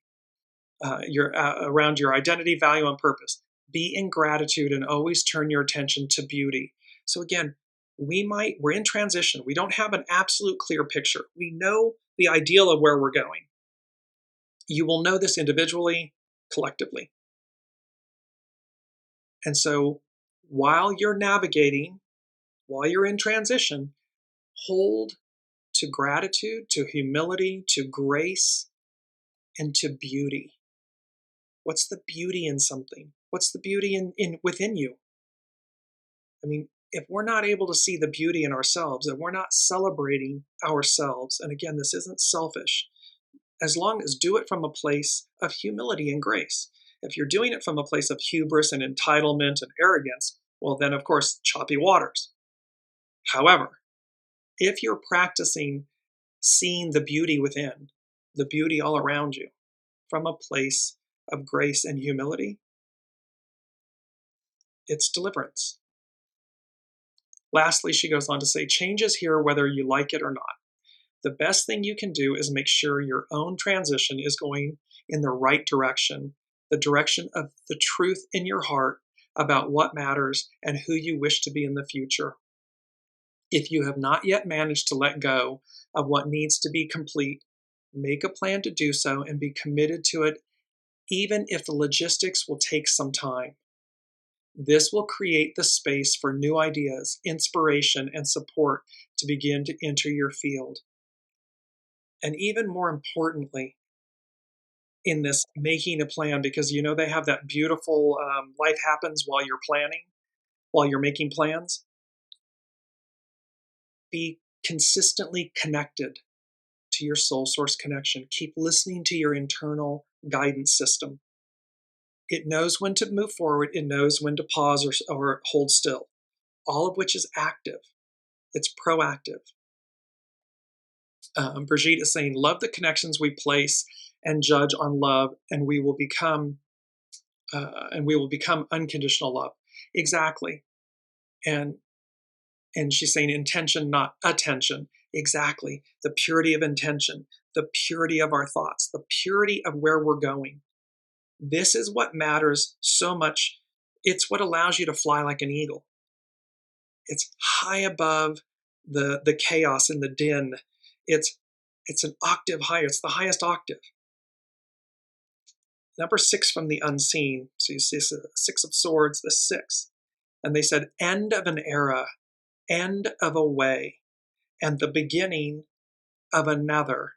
B: around your identity, value, and purpose, be in gratitude and always turn your attention to beauty. So again, we're in transition. We don't have an absolute clear picture. We know the ideal of where we're going. You will know this individually, collectively. And so while you're navigating, while you're in transition, hold to gratitude, to humility, to grace, and to beauty. What's the beauty in something? What's the beauty within you? I mean, if we're not able to see the beauty in ourselves, and we're not celebrating ourselves, and again, this isn't selfish, as long as do it from a place of humility and grace. If you're doing it from a place of hubris and entitlement and arrogance, well, then, of course, choppy waters. However, if you're practicing seeing the beauty within, the beauty all around you, from a place of grace and humility, it's deliverance. Lastly, she goes on to say, change is here whether you like it or not. The best thing you can do is make sure your own transition is going in the right direction, the direction of the truth in your heart about what matters and who you wish to be in the future. If you have not yet managed to let go of what needs to be complete, make a plan to do so and be committed to it, even if the logistics will take some time. This will create the space for new ideas, inspiration, and support to begin to enter your field. And even more importantly, in this making a plan, because they have that beautiful life happens while you're planning, while you're making plans. Be consistently connected to your soul source connection. Keep listening to your internal guidance system. It knows when to move forward. It knows when to pause or hold still, all of which is active. It's proactive. Brigitte is saying, love the connections we place and judge on love, and we will become unconditional love. Exactly. And she's saying intention, not attention. Exactly. The purity of intention, the purity of our thoughts, the purity of where we're going. This is what matters so much. It's what allows you to fly like an eagle. It's high above the chaos and the din. It's an octave higher. It's the highest octave. Number 6 from the unseen. So you see 6 of swords, the 6. And they said, end of an era, end of a way, and the beginning of another.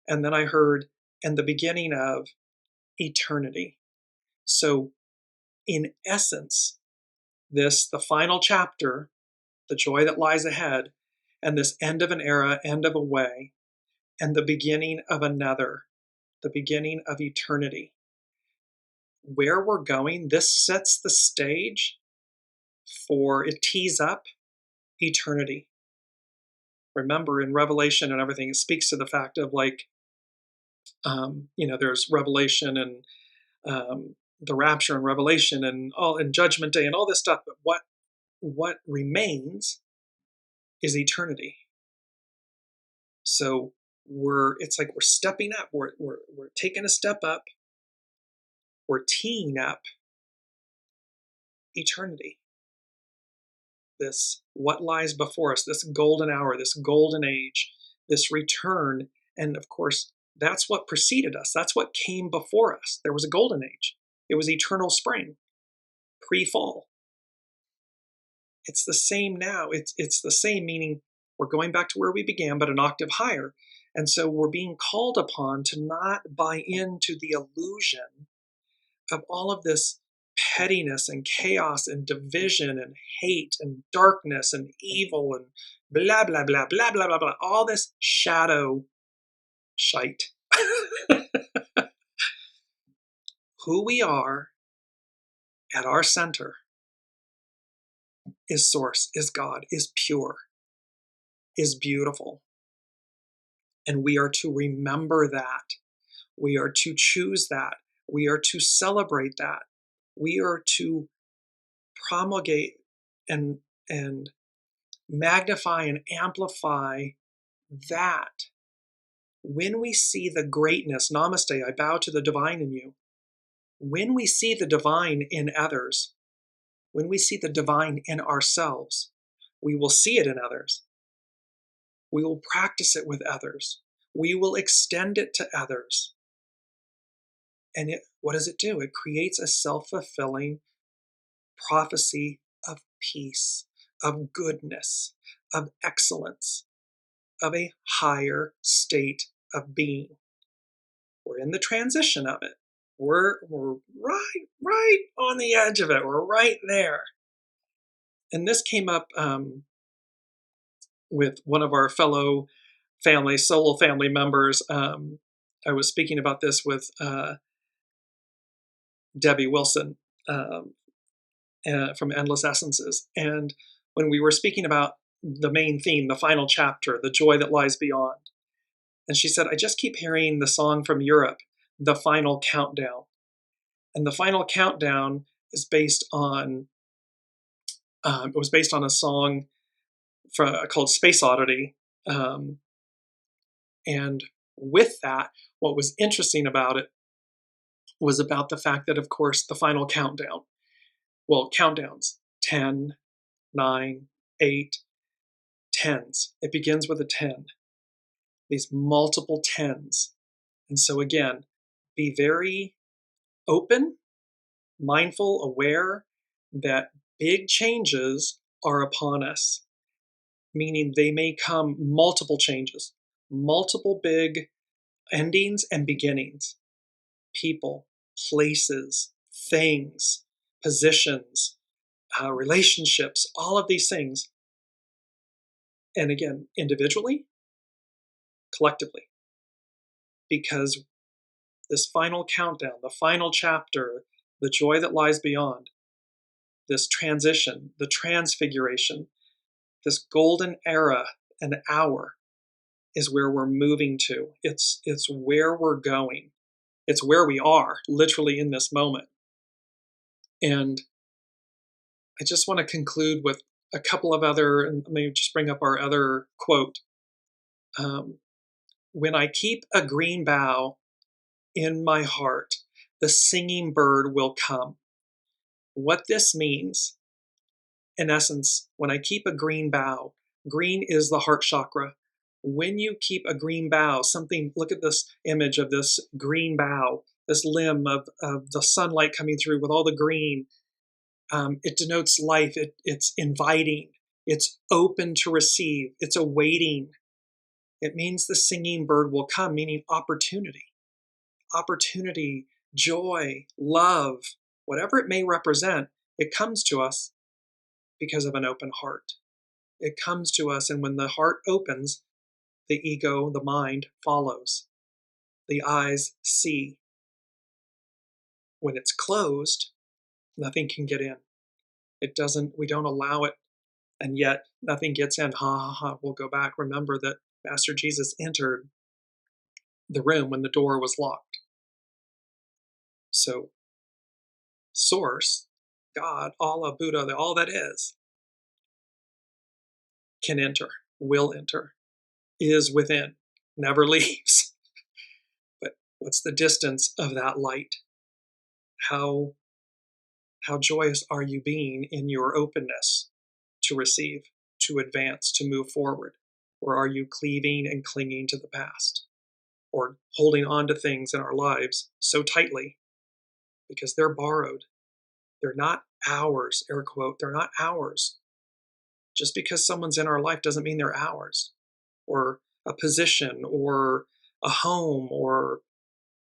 B: And then I heard, and the beginning of eternity. So in essence, the final chapter, the joy that lies ahead, and this end of an era, end of a way, and the beginning of another, the beginning of eternity. Where we're going, this sets the stage for, it tees up eternity. Remember, in Revelation and everything, it speaks to the fact of there's Revelation and the rapture and Revelation and Judgment Day and all this stuff. But what remains is eternity. So it's like we're stepping up. We're taking a step up. We're teeing up eternity. This, what lies before us, this golden hour, this golden age, this return. And of course, that's what preceded us. That's what came before us. There was a golden age. It was eternal spring, pre-fall. It's the same now. It's the same, meaning we're going back to where we began, but an octave higher. And so we're being called upon to not buy into the illusion of all of this pettiness and chaos and division and hate and darkness and evil and blah, blah, blah, blah, blah, blah, blah, all this shadow shite. Who we are at our center is source, is God, is pure, is beautiful. And we are to remember that. We are to choose that. We are to celebrate that. We are to promulgate and magnify and amplify that. When we see the greatness, namaste, I bow to the divine in you. When we see the divine in others, when we see the divine in ourselves, we will see it in others. We will practice it with others. We will extend it to others. And what does it do? It creates a self-fulfilling prophecy of peace, of goodness, of excellence, of a higher state of being. We're in the transition of it. We're right on the edge of it. We're right there. And this came up with one of our fellow solo family members. I was speaking about this with Debbie Wilson from Endless Essences. And when we were speaking about the main theme, the final chapter, the joy that lies beyond. And she said, I just keep hearing the song from Europe, The Final Countdown. And The Final Countdown is based on, it was based on a song called Space Oddity. And with that, what was interesting about it was about the fact that, of course, the final countdown, countdowns, 10, 9, 8, 10s. It begins with a 10. These multiple 10s. And so again, be very open, mindful, aware that big changes are upon us, meaning they may come multiple changes, multiple big endings and beginnings. People, places, things, positions, relationships, all of these things. And again, individually, collectively. Because this final countdown, the final chapter, the joy that lies beyond, this transition, the transfiguration, this golden era, an hour, is where we're moving to. It's where we're going. It's where we are, literally in this moment. And I just want to conclude with a couple of other, and maybe just bring up our other quote. When I keep a green bough in my heart, the singing bird will come. What this means, in essence, when I keep a green bough, green is the heart chakra. When you keep a green bough, look at this image of this green bough, this limb of the sunlight coming through with all the green. It denotes life. It's inviting. It's open to receive. It's awaiting. It means the singing bird will come, meaning opportunity. Opportunity, joy, love, whatever it may represent, it comes to us because of an open heart. It comes to us, and when the heart opens, the ego, the mind, follows. The eyes see. When it's closed, nothing can get in. We don't allow it, and yet nothing gets in. Ha ha ha, we'll go back. Remember that Master Jesus entered the room when the door was locked. So, Source, God, Allah, Buddha, all that is, can enter, will enter, is within, never leaves. But what's the distance of that light? How joyous are you being in your openness to receive, to advance, to move forward? Or are you cleaving and clinging to the past? Or holding on to things in our lives so tightly because they're borrowed. They're not ours, air quote, they're not ours. Just because someone's in our life doesn't mean they're ours. Or a position, or a home, or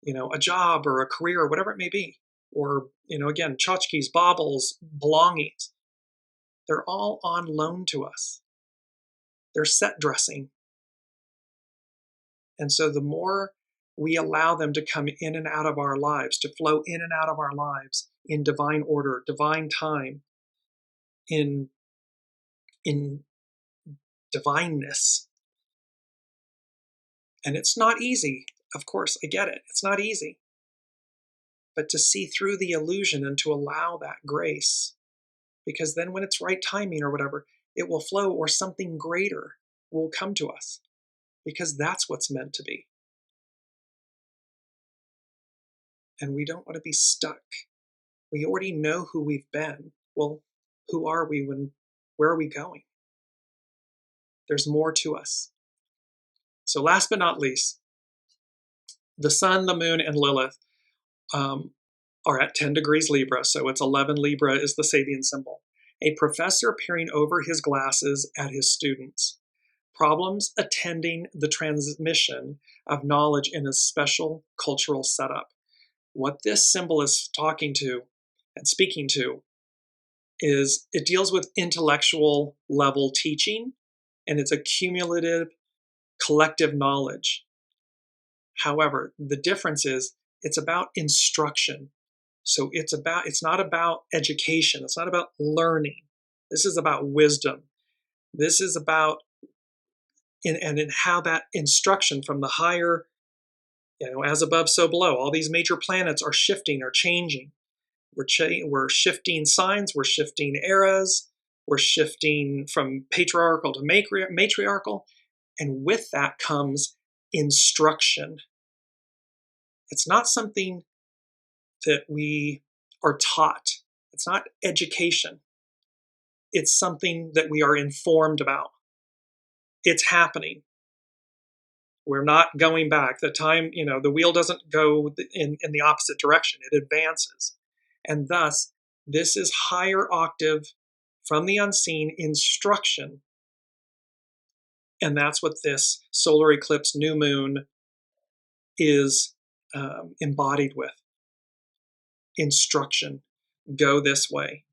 B: a job, or a career, or whatever it may be. Or, again, tchotchkes, baubles, belongings. They're all on loan to us. They're set dressing. And so the more we allow them to come in and out of our lives, to flow in and out of our lives in divine order, divine time, in divineness. And it's not easy. Of course, I get it. It's not easy. But to see through the illusion and to allow that grace, because then when it's right timing or whatever, it will flow, or something greater will come to us, because that's what's meant to be. And we don't want to be stuck. We already know who we've been. Well, who are we? Where are we going? There's more to us. So last but not least, the sun, the moon, and Lilith are at 10 degrees Libra, so it's 11 Libra is the Sabian symbol. A professor peering over his glasses at his students. Problems attending the transmission of knowledge in a special cultural setup. What this symbol is talking to and speaking to is it deals with intellectual level teaching, and it's a cumulative collective knowledge. However, the difference is it's about instruction. So it's not about education. It's not about learning. This is about wisdom. This is about in how that instruction from the higher, as above, so below. All these major planets are shifting, are changing. We're shifting signs. We're shifting eras. We're shifting from patriarchal to matriarchal. And with that comes instruction. It's not something that we are taught. It's not education. It's something that we are informed about. It's happening. We're not going back. The wheel doesn't go in the opposite direction. It advances. And thus, this is higher octave from the unseen instruction And that's what this solar eclipse new moon is embodied with. Instruction. Go this way.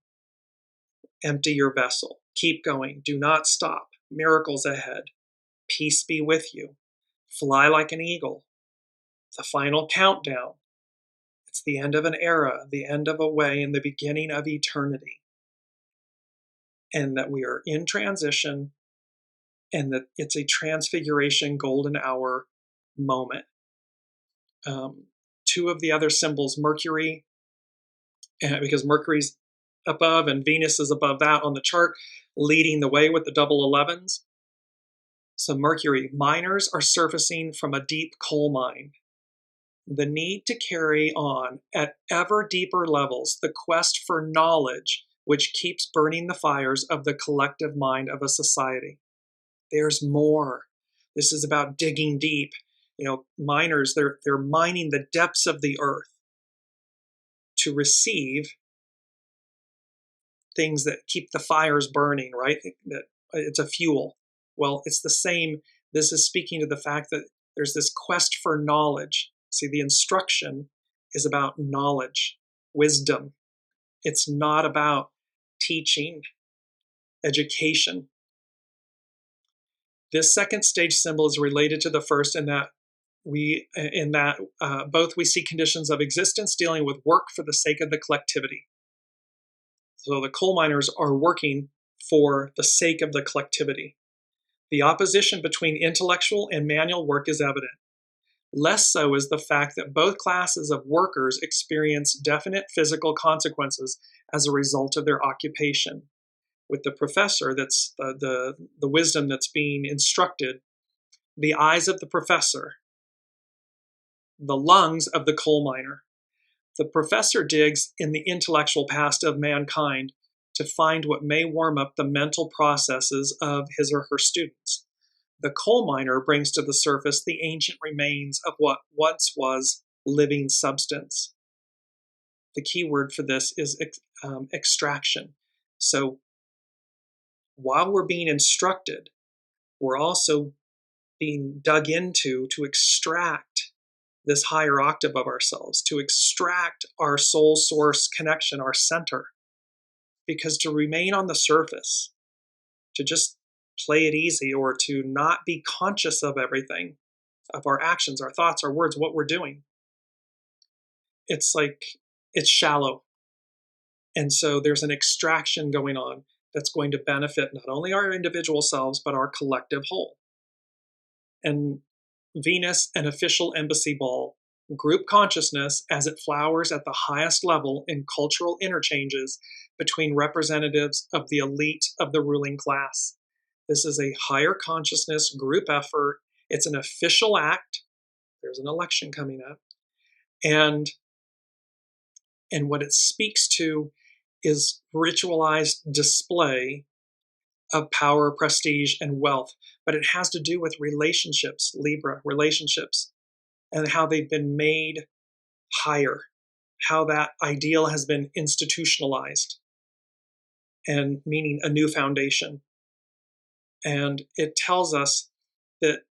B: Empty your vessel. Keep going. Do not stop. Miracles ahead. Peace be with you. Fly like an eagle. The final countdown. It's the end of an era, the end of a way, and the beginning of eternity. And that we are in transition, and that it's a transfiguration golden hour moment. Two of the other symbols, Mercury, because Mercury's above and Venus is above that on the chart, leading the way with the double 11s. So Mercury, miners are surfacing from a deep coal mine. The need to carry on at ever deeper levels the quest for knowledge, which keeps burning the fires of the collective mind of a society. There's more. This is about digging deep. Miners, they're mining the depths of the earth to receive things that keep the fires burning, right? That it's a fuel. Well, it's the same. This is speaking to the fact that there's this quest for knowledge. See, the instruction is about knowledge, wisdom. It's not about teaching, education. This second stage symbol is related to the first in that both we see conditions of existence dealing with work for the sake of the collectivity. So the coal miners are working for the sake of the collectivity. The opposition between intellectual and manual work is evident. Less so is the fact that both classes of workers experience definite physical consequences as a result of their occupation. With the professor, that's the wisdom that's being instructed, the eyes of the professor, the lungs of the coal miner. The professor digs in the intellectual past of mankind to find what may warm up the mental processes of his or her students. The coal miner brings to the surface the ancient remains of what once was living substance. The key word for this is extraction. So while we're being instructed, we're also being dug into to extract this higher octave of ourselves, to extract our soul source connection, our center. Because to remain on the surface, to just play it easy, or to not be conscious of everything, of our actions, our thoughts, our words, what we're doing, it's shallow. And so there's an extraction going on that's going to benefit not only our individual selves, but our collective whole. And Venus, an official embassy ball, group consciousness as it flowers at the highest level in cultural interchanges between representatives of the elite of the ruling class. This is a higher consciousness group effort. It's an official act. There's an election coming up. And what it speaks to is ritualized display of power, prestige, and wealth. But it has to do with relationships, Libra, relationships, and how they've been made higher, how that ideal has been institutionalized, and meaning a new foundation. And it tells us that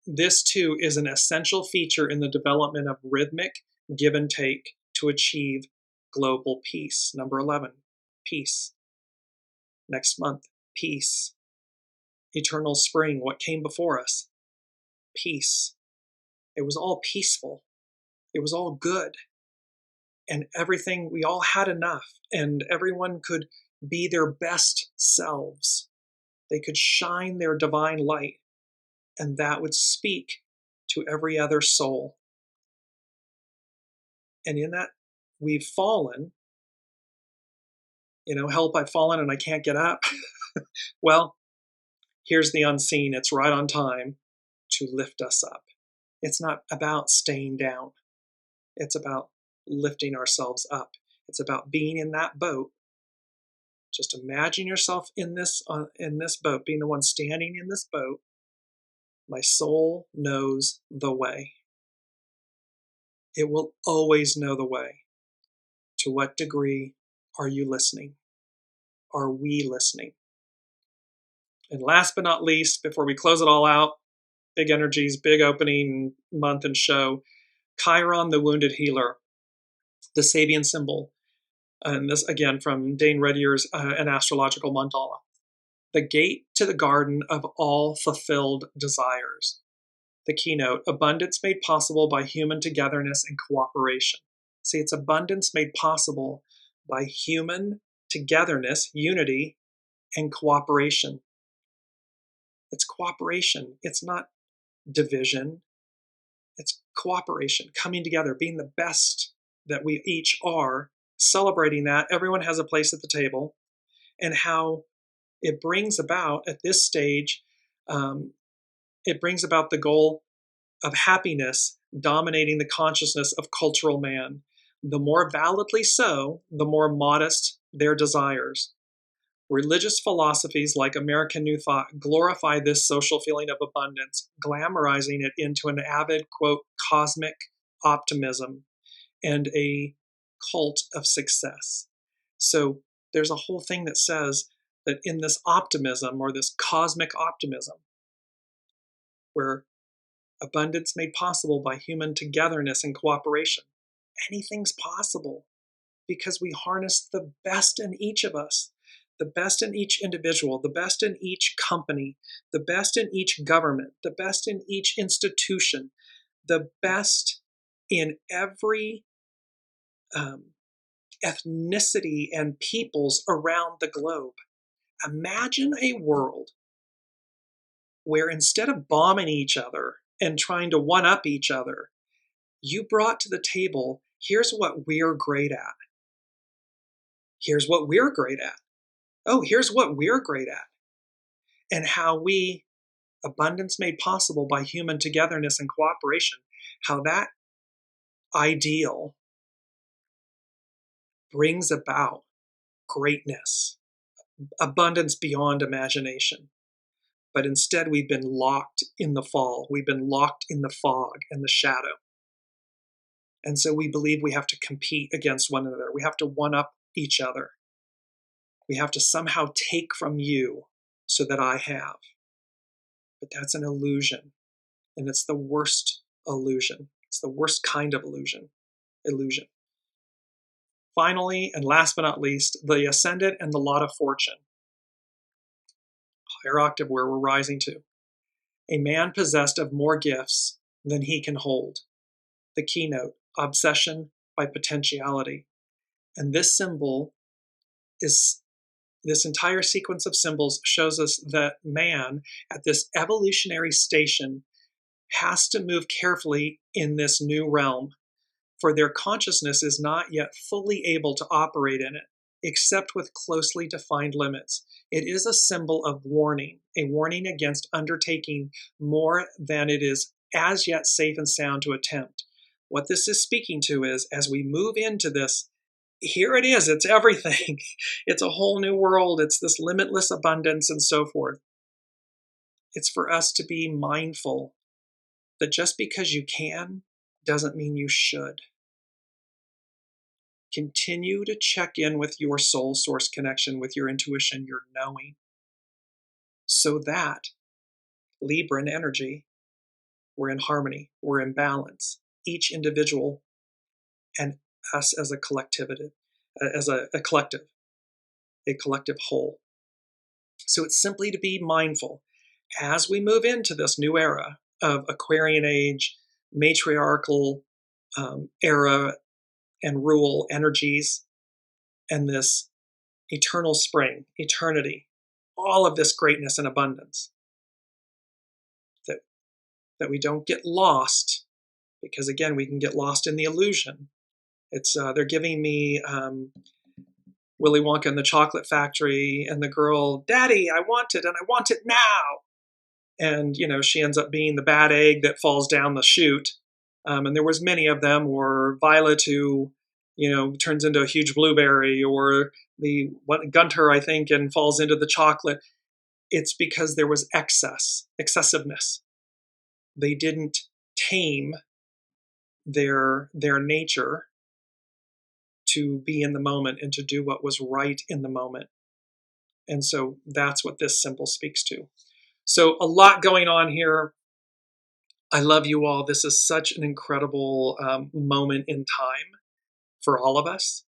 B: this too is an essential feature in the development of rhythmic give and take to achieve global peace. Number 11, peace. Next month, peace. Eternal spring, what came before us? Peace. It was all peaceful. It was all good. And everything, we all had enough, and everyone could be their best selves. They could shine their divine light, and that would speak to every other soul. And in that, we've fallen. Help, I've fallen and I can't get up. Well, here's the unseen. It's right on time to lift us up. It's not about staying down. It's about lifting ourselves up. It's about being in that boat. Just imagine yourself in this boat, being the one standing in this boat. My soul knows the way. It will always know the way. To what degree are you listening? Are we listening? And last but not least, before we close it all out, big energies, big opening month and show, Chiron, the wounded healer, the Sabian symbol. And this, again, from Dane Redier's An Astrological Mandala. The gate to the garden of all fulfilled desires. The keynote, abundance made possible by human togetherness and cooperation. See, it's abundance made possible by human togetherness, unity, and cooperation. It's cooperation. It's not division. It's cooperation, coming together, being the best that we each are, celebrating that. Everyone has a place at the table, and how it brings about at this stage, it brings about the goal of happiness dominating the consciousness of cultural man. The more validly so, the more modest their desires. Religious philosophies like American New Thought glorify this social feeling of abundance, glamorizing it into an avid, quote, cosmic optimism and a cult of success. So there's a whole thing that says that in this optimism, or this cosmic optimism, where abundance made possible by human togetherness and cooperation, anything's possible because we harness the best in each of us, the best in each individual, the best in each company, the best in each government, the best in each institution, the best in every ethnicity and peoples around the globe. Imagine a world where instead of bombing each other and trying to one-up each other, you brought to the table, here's what we're great at. Here's what we're great at. Oh, here's what we're great at. And how we, abundance made possible by human togetherness and cooperation, how that ideal brings about greatness, abundance beyond imagination. But instead, we've been locked in the fall. We've been locked in the fog and the shadow. And so we believe we have to compete against one another. We have to one-up each other. We have to somehow take from you so that I have. But that's an illusion. And it's the worst illusion. It's the worst kind of illusion. Finally, and last but not least, the ascendant and the lot of fortune. Higher octave where we're rising to. A man possessed of more gifts than he can hold. The keynote, obsession by potentiality. And this symbol is, this entire sequence of symbols shows us that man at this evolutionary station has to move carefully in this new realm, for their consciousness is not yet fully able to operate in it, except with closely defined limits. It is a symbol of warning, a warning against undertaking more than it is as yet safe and sound to attempt. What this is speaking to is, as we move into this, here it is, it's everything. It's a whole new world. It's this limitless abundance and so forth. It's for us to be mindful that just because you can doesn't mean you should. Continue to check in with your soul source connection, with your intuition, your knowing, so that Libran energy, we're in harmony, we're in balance, each individual and us as a collectivity, as a collective whole. So it's simply to be mindful as we move into this new era of Aquarian age, matriarchal era and rule energies, and this eternal spring, eternity, all of this greatness and abundance. That we don't get lost, because again, we can get lost in the illusion. It's they're giving me Willy Wonka and the Chocolate Factory, and the girl, Daddy, I want it, and I want it now. And, you know, she ends up being the bad egg that falls down the chute. And there was many of them, or Violet who, you know, turns into a huge blueberry, or the Gunter, I think, and falls into the chocolate. It's because there was excessiveness. They didn't tame their nature to be in the moment and to do what was right in the moment. And so that's what this symbol speaks to. So a lot going on here. I love you all. This is such an incredible moment in time for all of us.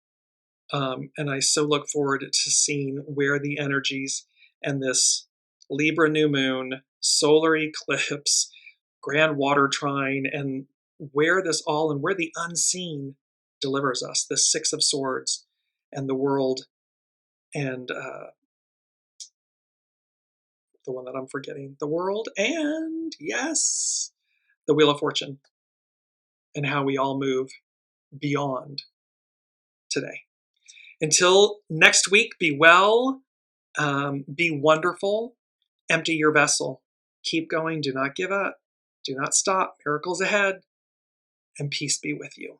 B: And I so look forward to seeing where the energies and this Libra new moon, solar eclipse, grand water trine, and where this all and where the unseen delivers us, the Six of Swords and the world, and the one that I'm forgetting, the world, and yes, the Wheel of Fortune, and how we all move beyond today. Until next week, be well, be wonderful, empty your vessel, keep going, do not give up, do not stop, miracles ahead, and peace be with you.